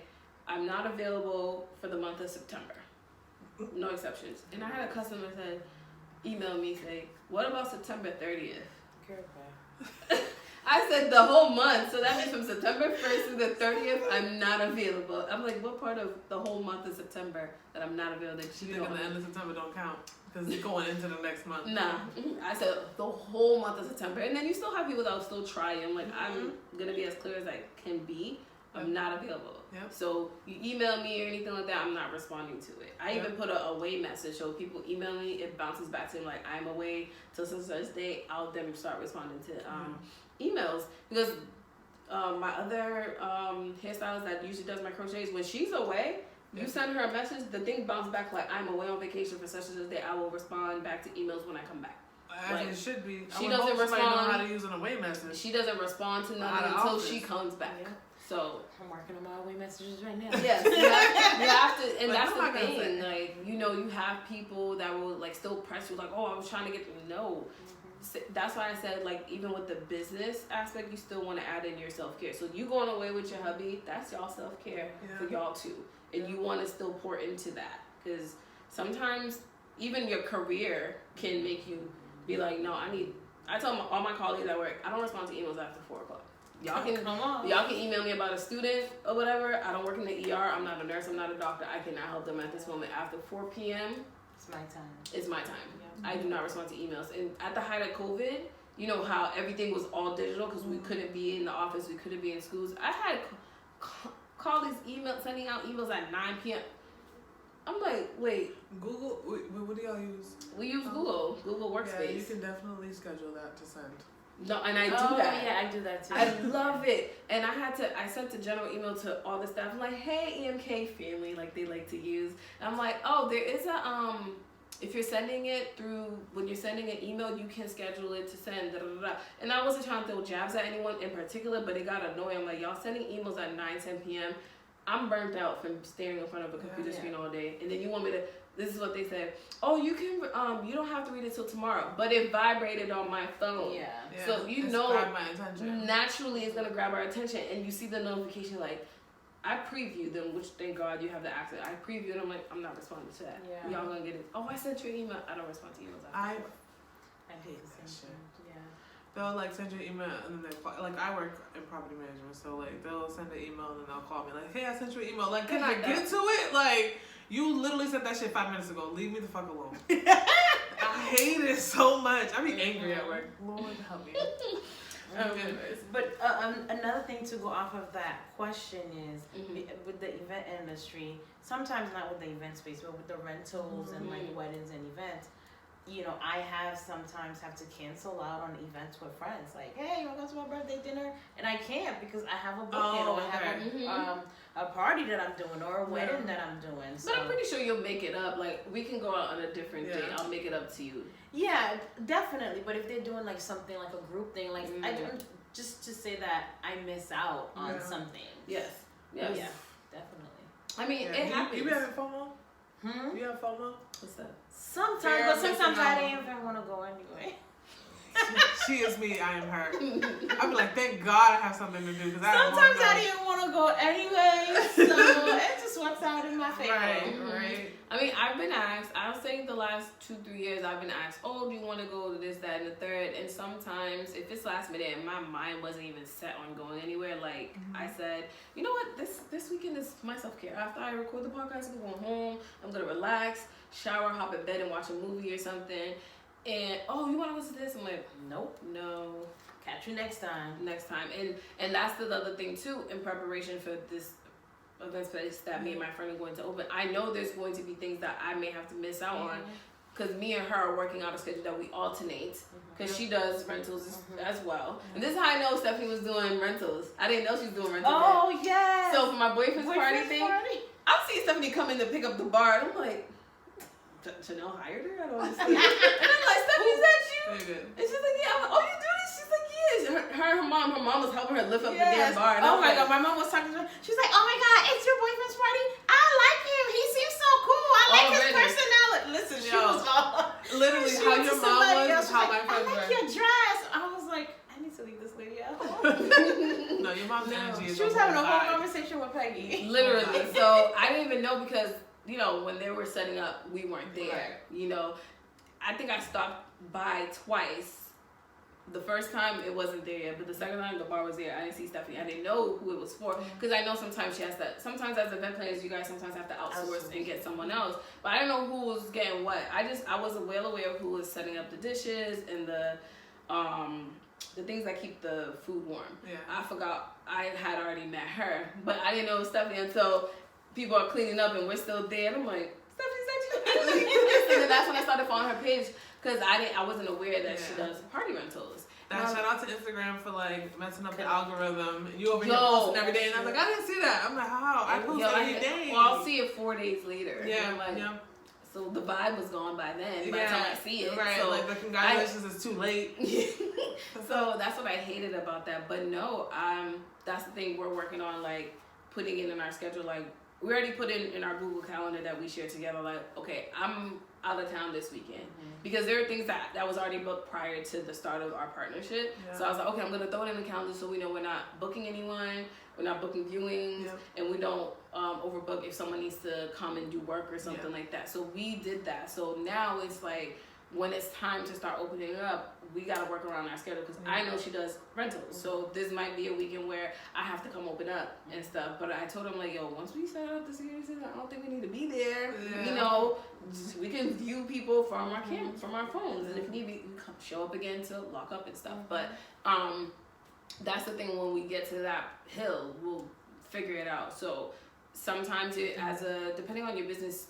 I'm not available for the month of September. No exceptions. And I had a customer said, email me, say, what about September 30th? I said the whole month. So that means from September 1st to the 30th, I'm not available. I'm like, what part of the whole month of September that I'm not available? She think the end of September don't count because it's going into the next month. Nah. I said the whole month of September. And then you still have people that will still try. I'm like, I'm going to be as clear as I can be. I'm not available. So you email me or anything like that, I'm not responding to it. I even put a away message, so people email me, it bounces back to them like, I'm away till such day. I'll then start responding to emails because my other hairstylist that usually does my crochets, when she's away, you send her a message, the thing bounces back like, I'm away on vacation for such a day. I will respond back to emails when I come back. As it should be. She doesn't respond. Know how to use an away message. She doesn't respond to nothing until she comes back. So I'm working on my away messages right now. Yes, you have to, and like, that's the thing. Like, you know, you have people that will like still press you, like, oh, I was trying to get them. No, that's why I said, like, even with the business aspect, you still want to add in your self-care. So you going away with your hubby, that's y'all self-care for y'all too, and you want to still pour into that because sometimes even your career can make you be like, no, I tell all my colleagues at work, I don't respond to emails after 4 o'clock. Y'all can email me about a student or whatever. I don't work in the ER. I'm not a nurse. I'm not a doctor. I cannot help them at this moment. After 4 p.m., It's my time. It's my time. Yeah. I do not respond to emails. And at the height of COVID, you know how everything was all digital because we couldn't be in the office, we couldn't be in schools. I had call these emails, sending out emails at 9 p.m. I'm like, wait. Google, what do y'all use? We use Google Workspace. Yeah, you can definitely schedule that to send. No, and I do that. Yeah, I do that too. I love it. And I sent a general email to all the staff. I'm like, hey, EMK family, like they like to use. And I'm like, oh, there is a, if you're sending it through, when you're sending an email, you can schedule it to send, da, da, da. And I wasn't trying to throw jabs at anyone in particular, but it got annoying. I'm like, y'all sending emails at 9, 10 p.m. I'm burnt out from staring in front of a computer screen all day. And then you want me to, this is what they said. Oh, you can, you don't have to read it till tomorrow. But it vibrated on my phone. Yeah. So you know, grabbed my attention. Naturally it's going to grab our attention. And you see the notification like, I previewed them, which thank God you have the access. I previewed them, like, I'm not responding to that. Yeah. Y'all gonna get it. Oh, I sent you an email. I don't respond to emails. I hate that shit. Yeah. They'll like send you an email and then they call. Like I work in property management, so like they'll send an email and then they'll call me like, hey, I sent you an email. Like, can I get to it? Like, you literally sent that shit 5 minutes ago. Leave me the fuck alone. I hate it so much. I be angry at work. Lord help me. But another thing to go off of that question is with the event industry, sometimes not with the event space, but with the rentals and like weddings and events, you know, I sometimes have to cancel out on events with friends. Like, hey, you want to go to my birthday dinner? And I can't because I have a booking or I have a party that I'm doing or a wedding that I'm doing. So. But I'm pretty sure you'll make it up. Like, we can go out on a different day. I'll make it up to you. Yeah, definitely. But if they're doing like something like a group thing, like I don't just to say that I miss out on something. Yes. Yeah, definitely. I mean, it happens. You be having FOMO? You have FOMO? What's that? Sometimes, but sometimes I didn't even want to go anyway. She is me, I am her. I be like, thank God I have something to do. Sometimes I didn't want to go anyway, so it just works out in my favor. Right. I mean, I've been asked, I'll say the last 2-3 years, I've been asked, oh, do you want to go to this, that, and the third? And sometimes, if it's last minute and my mind wasn't even set on going anywhere, like I said, you know what, this weekend is my self-care. After I record the podcast, I'm going home, I'm going to relax, shower, hop in bed, and watch a movie or something. And oh, you want to listen to this? I'm like, nope, no. Catch you next time. And that's the other thing too. In preparation for this event space that me and my friend are going to open, I know there's going to be things that I may have to miss out on, because me and her are working out a schedule that we alternate. Because she does rentals as well. And this is how I know Stephanie was doing rentals. I didn't know she was doing rentals. Oh yes. So for my boyfriend's party thing, I'll see Stephanie come in to pick up the bar, and I'm like, Chanel hired her? I don't understand. And I'm like, Stephanie, is that you? And she's like, yeah. I'm like, oh, you do this? She's like, yeah. Her mom was helping her lift up the damn bar. And oh my God, my mom was talking to her. She's like, oh my God, it's your boyfriend's party. I like him. He seems so cool. I like his personality. Listen, she was all literally how your mom was, how my friends were. I like your dress. I was like, I need to leave this lady out. No, your mom's energy is she was having a whole conversation with Peggy. Literally. So I didn't even know because, you know, when they were setting up, we weren't there. Right. You know, I think I stopped by twice. The first time it wasn't there yet, but the second time the bar was there. I didn't see Stephanie. I didn't know who it was for, because I know sometimes she has that. Sometimes as event planners, you guys sometimes have to outsource and get someone else. But I didn't know who was getting what. I was well aware of who was setting up the dishes and the things that keep the food warm. Yeah. I forgot I had already met her, but I didn't know it was Stephanie until people are cleaning up and we're still there. And I'm like, Stephanie's that you? And then that's when I started following her page, because I wasn't aware that she does party rentals. Shout out to Instagram for like messing up the algorithm. You over here posting every day, and I'm like, I didn't see that. I'm like, how? I post every day. Well, I'll see it 4 days later. Yeah, like, so the vibe was gone by then. By the time I see it, right? So like the congratulations is too late. So that's what I hated about that. But no, that's the thing we're working on, like putting it in our schedule. Like we already put in our Google Calendar that we share together. Like, okay, I'm out of town this weekend, because there are things that was already booked prior to the start of our partnership. So I was like, okay, I'm gonna throw it in the calendar so we know we're not booking anyone, we're not booking viewings, and we don't overbook if someone needs to come and do work or something like that. So we did that. So now it's like when it's time to start opening up, we gotta work around our schedule because I know she does rentals. So this might be a weekend where I have to come open up and stuff. But I told him like, yo, once we set up the security system, I don't think we need to be there. Yeah. You know, we can view people from our from our phones, and if need be, we come show up again to lock up and stuff. But that's the thing. When we get to that hill, we'll figure it out. So sometimes depending on your business,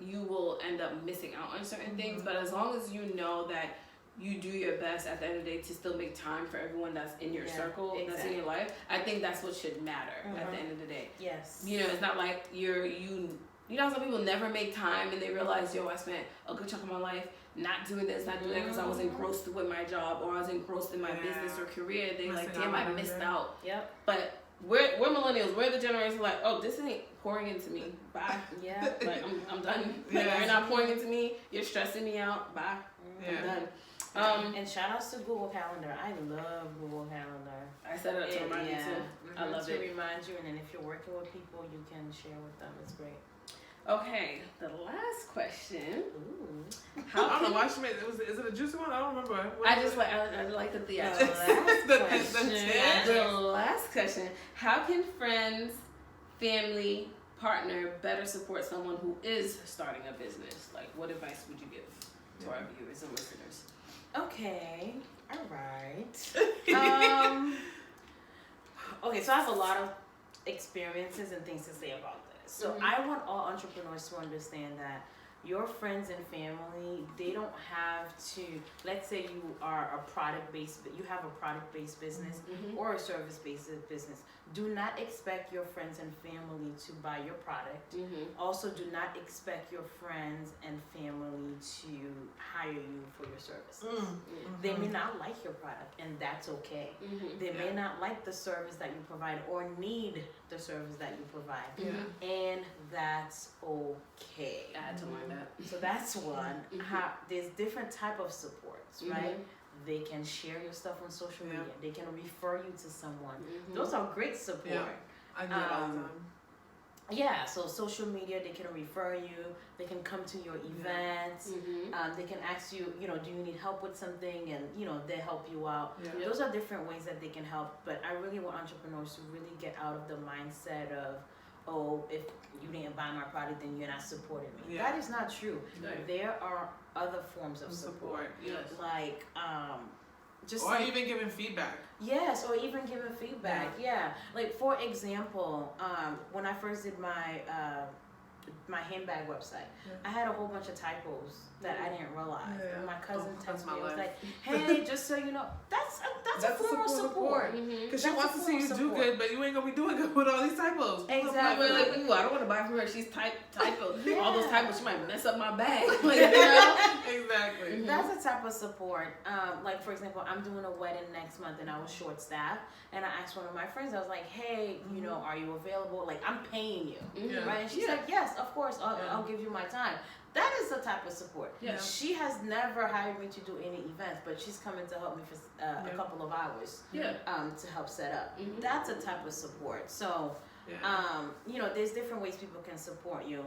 you will end up missing out on certain things. But as long as you know that you do your best at the end of the day to still make time for everyone that's in your circle, that's in your life, I think that's what should matter at the end of the day. Yes. You know, it's not like you know, some people never make time and they realize, yo, I spent a good chunk of my life not doing this, not doing that because I was engrossed with my job or I was engrossed in my business or career. They like, damn, I missed out. Yep. But we're millennials. We're the generation like, oh, this ain't pouring into me. Bye. Yeah. Like, I'm done. Like, you're not pouring into me. You're stressing me out. Bye. I'm done. And shout outs to Google Calendar. I love Google Calendar. I set it up to remind you too. I love it. To remind you, and then if you're working with people, you can share with them. It's great. Okay, the last question. Ooh. I don't know why she made it. Is it a juicy one? I don't remember. I like the theatrics. The last question. How can friends, family, partner better support someone who is starting a business? Like, what advice would you give to our viewers and listeners? Okay. All right. Okay, so I have a lot of experiences and things to say about this. So I want all entrepreneurs to understand that your friends and family, they don't have to, let's say you are a product-based business or a service-based business. Do not expect your friends and family to buy your product. Also, do not expect your friends and family to hire you for your services. They may not like your product, and that's okay. They may not like the service that you provide or need the service that you provide, and that's okay. I had to learn that. So that's one. There's different type of supports, right? They can share your stuff on social media. They can refer you to someone. Those are great support. Yeah. I do it all the time. Yeah, so social media, they can refer you. They can come to your events. They can ask you, you know, do you need help with something? And, you know, they help you out. Those are different ways that they can help. But I really want entrepreneurs to really get out of the mindset of, oh, if you didn't buy my product, then you're not supporting me. That is not true. There are other forms of support. Like, even giving feedback. Yes, or even giving feedback. Yeah. Like, for example, when I first did my my handbag website, I had a whole bunch of typos that I didn't realize. And my cousin texted me, was like, hey, just so you know, that's a form of support. Because she wants to see you do good, but you ain't going to be doing good with all these typos. Exactly. Like, ooh, I don't want to buy from her. She's typos. All those typos, she might mess up my bag. Like, you know? Exactly. That's a type of support. Like, for example, I'm doing a wedding next month and I was short staffed. And I asked one of my friends, I was like, hey, you know, are you available? Like, I'm paying you. Right? And she's like, yes, of course, I'll give you my time. That is the type of support. She has never hired me to do any events, but she's coming to help me for a couple of hours to help set up. That's a type of support. So, you know, there's different ways people can support you.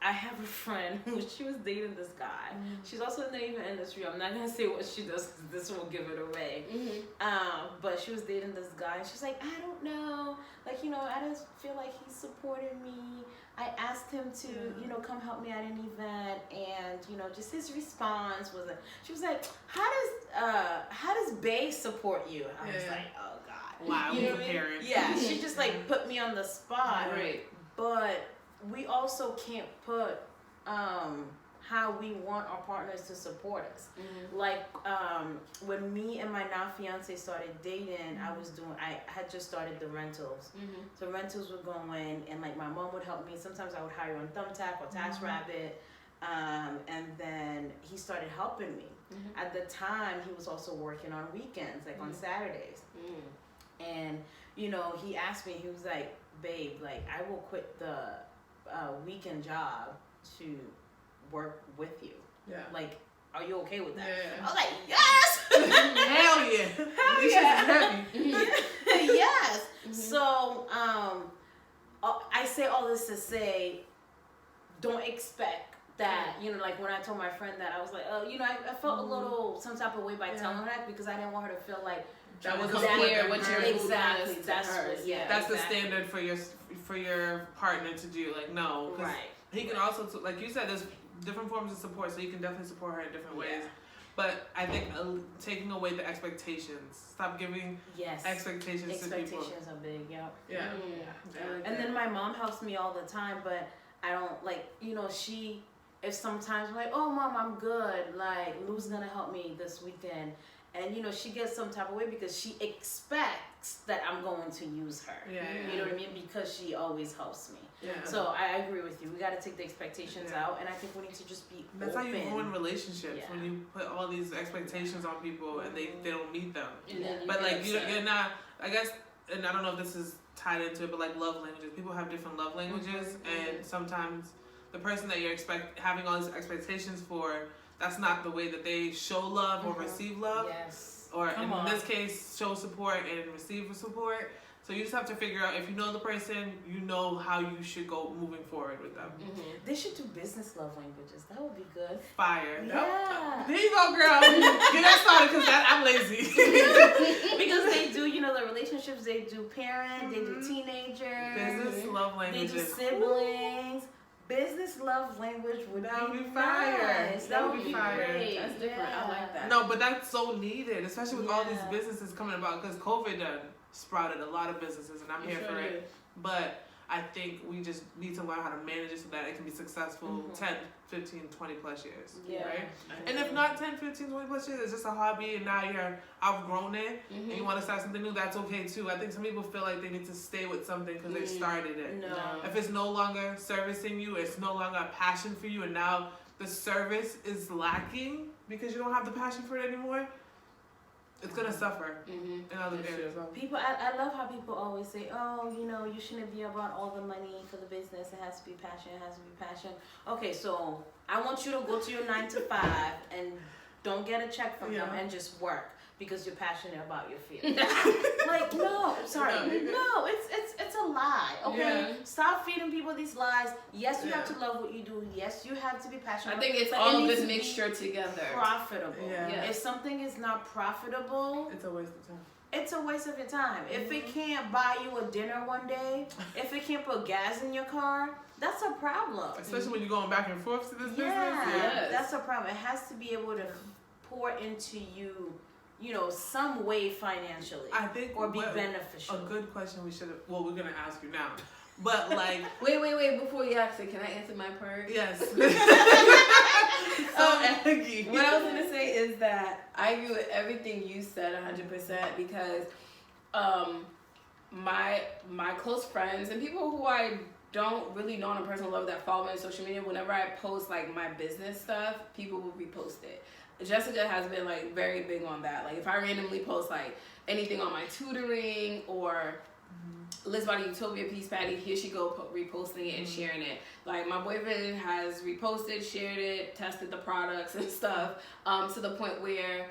I have a friend who she was dating this guy. She's also in the event industry. I'm not gonna say what she does because this will give it away. But she was dating this guy, and she's like, I don't know, like, you know, I just feel like he's supporting me. I asked him to, you know, come help me at an event, and you know, just his response was, she was like, how does Bae support you? I was like, oh God, wow, you know what I mean? Yeah, she just like put me on the spot, but we also can't put how we want our partners to support us. Like when me and my now fiance started dating, I had just started the rentals. So rentals would go in, and like my mom would help me. Sometimes I would hire on Thumbtack or TaskRabbit, and then he started helping me. At the time, he was also working on weekends, like on Saturdays. And you know, he asked me, he was like, babe, like I will quit the weekend job to work with you. Like, are you okay with that? I was like, yes! Hell yeah! Hell yeah! Yes! So, I say all this to say, don't expect that, you know, like when I told my friend that, I was like, oh, you know, I felt a little, some type of way by telling her that because I didn't want her to feel like that was compare what you're exactly. That's hers. That's the standard for your partner to do. Like, no. Right. He can also, like you said, there's different forms of support, so you can definitely support her in different ways. But I think taking away the expectations. Stop giving expectations to people. Expectations are big, yeah. Like and then my mom helps me all the time, but I don't, like, you know, if sometimes I'm like, oh, Mom, I'm good. Like, Lou's going to help me this weekend. And, you know, she gets some type of way because she expects that I'm going to use her. You know what I mean? Because she always helps me. So I agree with you. We got to take the expectations out, and I think we need to just be That's open. how you ruin relationships, when you put all these expectations on people and they don't meet them. But like you're not, I guess, and I don't know if this is tied into it, but like love languages. People have different love languages, and sometimes the person that you're having all these expectations for, that's not the way that they show love or receive love. Or in this case, show support and receive support. So you just have to figure out, if you know the person, you know how you should go moving forward with them. They should do business love languages. That would be good. Fire. Yeah. There you go, girl. Get that started, because I'm lazy. Because they do, you know, the relationships, they do parent, they do teenagers. Business love languages. They do siblings. Business love language would be fire. Nice. That would be fire. great. That's different. I like that. No, but that's so needed, especially with all these businesses coming about, because COVID done sprouted a lot of businesses, and I'm here for it. But I think we just need to learn how to manage it so that it can be successful 10, 15, 20 plus years. Right? And if not 10, 15, 20 plus years, it's just a hobby and now you're outgrown it and you want to start something new, that's okay too. I think some people feel like they need to stay with something because they started it. No. If it's no longer servicing you, it's no longer a passion for you, and now the service is lacking because you don't have the passion for it anymore, it's gonna suffer in other areas. People, I love how people always say, oh, you know, you shouldn't be about all the money for the business. It has to be passion. It has to be passion. Okay, so I want you to go to your 9 to 5 and don't get a check from them and just work because you're passionate about your field. Like, no, sorry, no, it's a lie. Okay, stop feeding people these lies. Yes, you have to love what you do. Yes, you have to be passionate. I think it's all good mixture together. Profitable. If something is not profitable, it's a waste of time. It's a waste of your time. If it can't buy you a dinner one day, if it can't put gas in your car, that's a problem. Especially when you're going back and forth to this business. That's a problem. It has to be able to pour into you, you know, some way financially. I think, or be beneficial. A good question we should have, well, we're going to ask you now. But like... wait, before you ask it, can I answer my part? Yes. What I was going to say is that I agree with everything you said 100% because my close friends and people who I don't really know on a personal level that follow me on social media, whenever I post like my business stuff, people will repost it. Jessica has been like very big on that. Like if I randomly post like anything on my tutoring or Liz Body Utopia Peace Patty, here she go reposting it and sharing it. Like my boyfriend has reposted, shared it, tested the products and stuff to the point where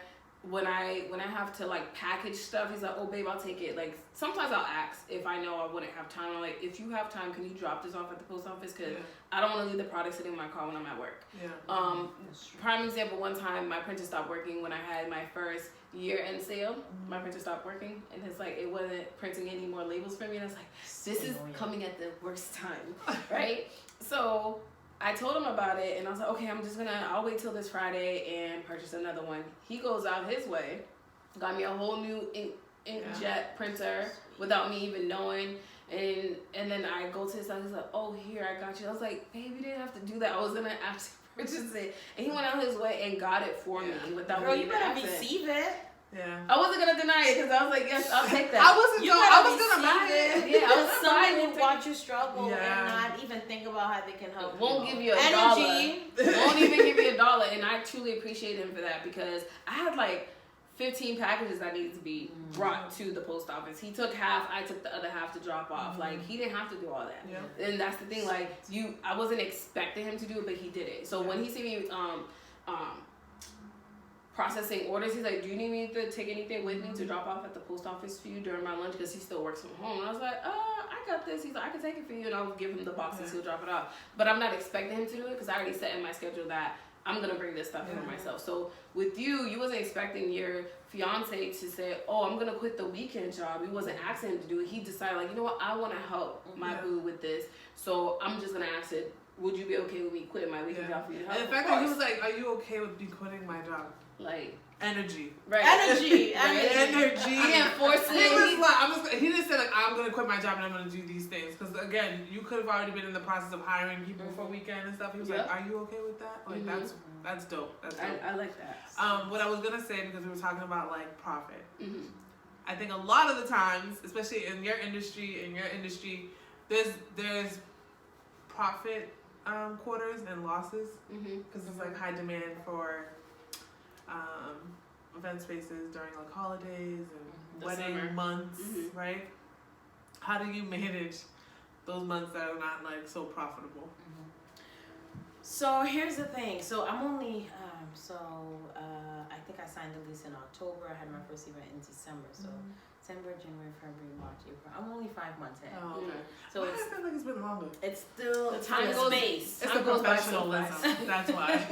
when I have to like package stuff, he's like, oh babe, I'll take it. Like sometimes I'll ask if I know I wouldn't have time. I'm like, if you have time, can you drop this off at the post office? Because I don't want to leave the product sitting in my car when I'm at work. Prime example, one time my printer stopped working when I had my first year-end sale. My printer stopped working and it's like it wasn't printing any more labels for me, and I was like, this is coming at the worst time. Right? So I told him about it and I was like, okay, I'll wait till this Friday and purchase another one. He goes out his way, got me a whole new inkjet printer without me even knowing. And then I go to his house, he's like, oh, here, I got you. I was like, babe, you didn't have to do that. I was gonna actually purchase it. And he went out his way and got it for me without me even asking. Girl, you better receive it. I wasn't gonna deny it because I was like, yes, I'll take that. I was gonna buy it. Yeah, I was someone who watch you struggle and not even think about how they can help you. Won't give you a dollar. Won't even give you $1. And I truly appreciate him for that because I had like 15 packages that needed to be brought to the post office. He took half, I took the other half to drop off. Like he didn't have to do all that. And that's the thing, like I wasn't expecting him to do it, but he did it. So when he see me processing orders. He's like, do you need me to take anything with me to drop off at the post office for you during my lunch? Because he still works from home. And I was like, I got this. He's like, I can take it for you. And I'll give him the boxes. He'll drop it off. But I'm not expecting him to do it because I already set in my schedule that I'm going to bring this stuff for myself. So with you wasn't expecting your fiance to say, oh, I'm going to quit the weekend job. You wasn't asking him to do it. He decided, like, you know what? I want to help my boo with this. So I'm just going to ask it, would you be okay with me quitting my weekend job for you to help? And the fact that he was like, are you okay with me quitting my job? Like, energy. Right. Energy. Energy. He didn't force it. He didn't say, like, I'm going to quit my job and I'm going to do these things. Because, again, you could have already been in the process of hiring people for weekend and stuff. He was like, are you okay with that? Like, that's dope. That's dope. I like that. What I was going to say, because we were talking about, like, profit. I think a lot of the times, especially in your industry, there's profit quarters and losses. Because it's, like, high demand for event spaces during like holidays and wedding months, right? How do you manage those months that are not like so profitable? So here's the thing. So I'm only I think I signed the lease in October. I had my first event in December. So December, January, February, March, April. I'm only 5 months in. Oh, okay. So I feel like it's been longer. It's still the time goes, space. It's the professionalism. That's why.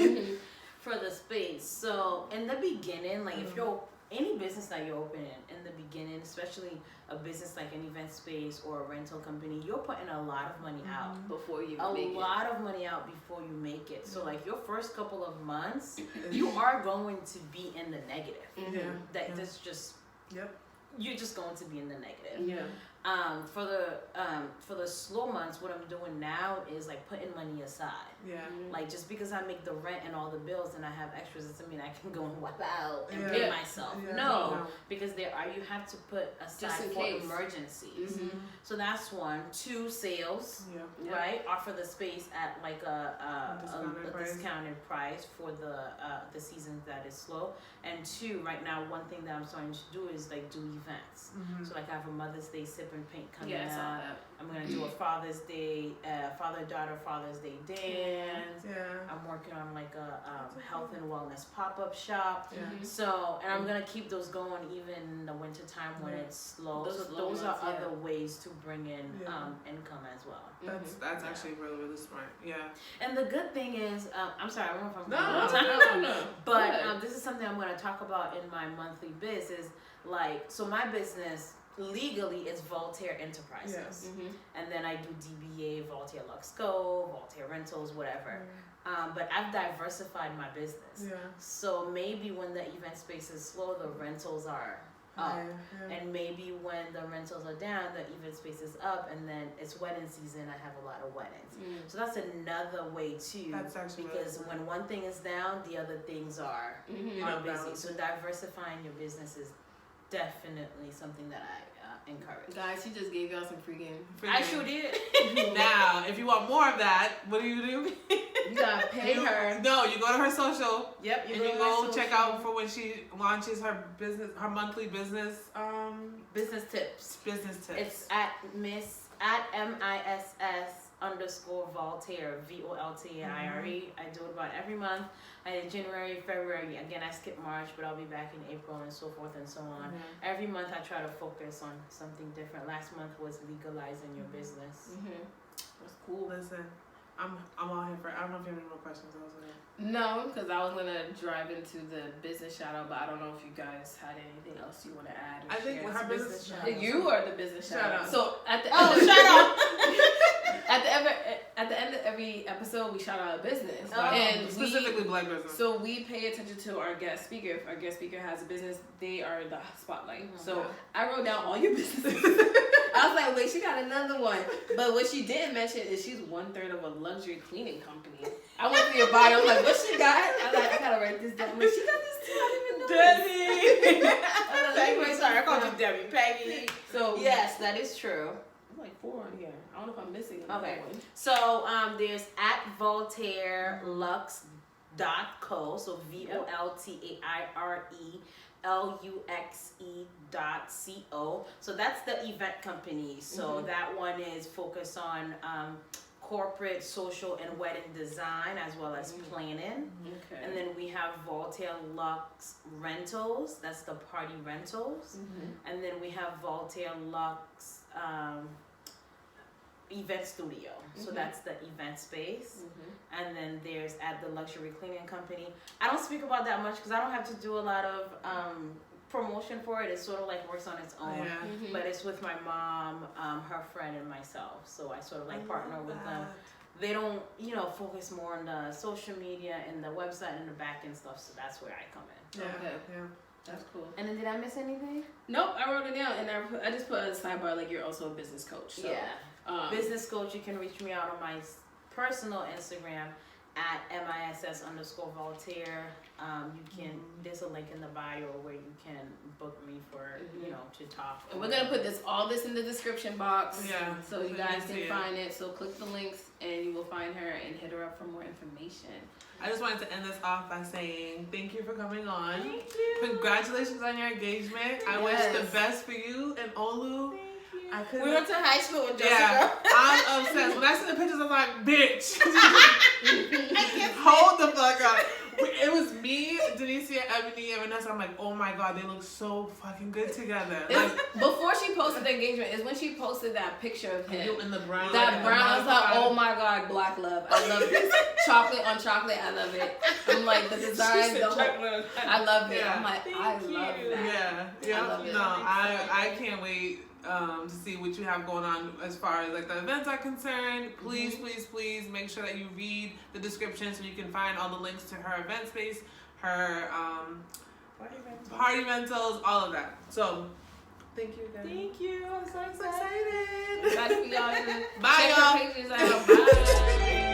For the space. So in the beginning, like if you're any business that you're opening in the beginning, especially a business like an event space or a rental company, you're putting a lot of money out before you make it. A lot of money out before you make it. So like your first couple of months, you are going to be in the negative. That's just you're just going to be in the negative. For the slow months, what I'm doing now is like putting money aside. Like just because I make the rent and all the bills and I have extras doesn't mean I can go and wipe out and pay myself. No, because you have to put aside for emergencies. So that's one. 2, sales, right? Offer the space at like a discounted price for the season that is slow. And 2, right now, one thing that I'm starting to do is like do events. So like I have a Mother's Day sip and paint coming up. I'm gonna do a Father's Day, father-daughter Father's Day dance. I'm working on like a health and wellness pop-up shop. So, and I'm gonna keep those going even in the winter time when it's slow. Those are other ways to bring in income as well. That's actually really, really smart. And the good thing is, I'm sorry, I don't know if I'm no. But this is something I'm gonna talk about in my monthly biz. Is like, so my business legally is Voltaire Enterprises, and then I do DBA, Voltaire Lux Go, Voltaire Rentals, whatever. But I've diversified my business. So maybe when the event space is slow, the rentals are up, and maybe when the rentals are down, the event space is up, and then it's wedding season. I have a lot of weddings, so that's another way too. That's actually because when one thing is down, the other things are busy. So diversifying your business is definitely something that I encourage. Guys, she just gave y'all some free game. I sure did. Now, if you want more of that, what do? You gotta pay her. No, you go to her social. Yep. You go check out for when she launches her business, her monthly business. Business tips. It's at MISS _Voltaire Voltaire. I do it about every month. I did January, February. Again, I skipped March, but I'll be back in April and so forth and so on. Every month I try to focus on something different. Last month was legalizing your business. That's cool. Listen, I'm all here for it. I don't know if you have any more questions. No, because I was gonna drive into the business shout out, but I don't know if you guys had anything else you want to add. I think her business shout out. You are the business shout out. So at the at the end of every episode, we shout out a business, and specifically Black business. So we pay attention to our guest speaker. If our guest speaker has a business, they are the spotlight. So I wrote down all your businesses. I was like, wait, she got another one. But what she didn't mention is she's 1/3 of a luxury cleaning company. I went through your bio. I'm like, what she got? I was like, I gotta write this down. I'm like, she got this too. I didn't even know. Debbie. Sorry, I called you Debbie. Peggy. So yes, that is true. I'm like 4 on here. I don't know if I'm missing another one. So there's at Voltaire Lux .co. So VOLTAIRE LUXE.co. So that's the event company. So that one is focused on corporate, social, and wedding design, as well as planning. Okay. And then we have Voltaire Luxe Rentals. That's the party rentals. And then we have Voltaire Luxe Event Studio. So that's the event space. And then there's At the Luxury Cleaning Company. I don't speak about that much because I don't have to do a lot of promotion for it. It sort of like works on its own. But it's with my mom, her friend, and myself. So I sort of like partner with them. They don't, you know, focus more on the social media and the website and the back end stuff. So that's where I come in. Okay. That's cool. And then did I miss anything? Nope, I wrote it down and I just put a sidebar like you're also a business coach. So, business coach. You can reach me out on my personal Instagram at MISS_Voltaire. You can, there's a link in the bio where you can book me for, you know, to talk. And we're gonna put all this in the description box. So you guys can find it. So click the links and you will find her and hit her up for more information. I just wanted to end this off by saying thank you for coming on. Thank you. Congratulations on your engagement. I wish the best for you and Olu. We went to high school with Jessica. Yeah, I'm obsessed. When I see the pictures, I'm like, bitch. Hold the fuck up. It was me, Denicia, Ebony, and Vanessa. I'm like, oh my god, they look so fucking good together. Like, before she posted the engagement is when she posted that picture of him. In the brown. That brown, I was like, oh my god, black love. I love this. Chocolate on chocolate, I love it. I'm like, the design, I love it. I'm like, I love that. I can't wait to see what you have going on as far as like the events are concerned. Please make sure that you read the description so you can find all the links to her event space, her party rentals, all of that. So thank you guys. Thank you. I'm so excited. Bye y'all. Bye y'all. Check her pictures out. Bye.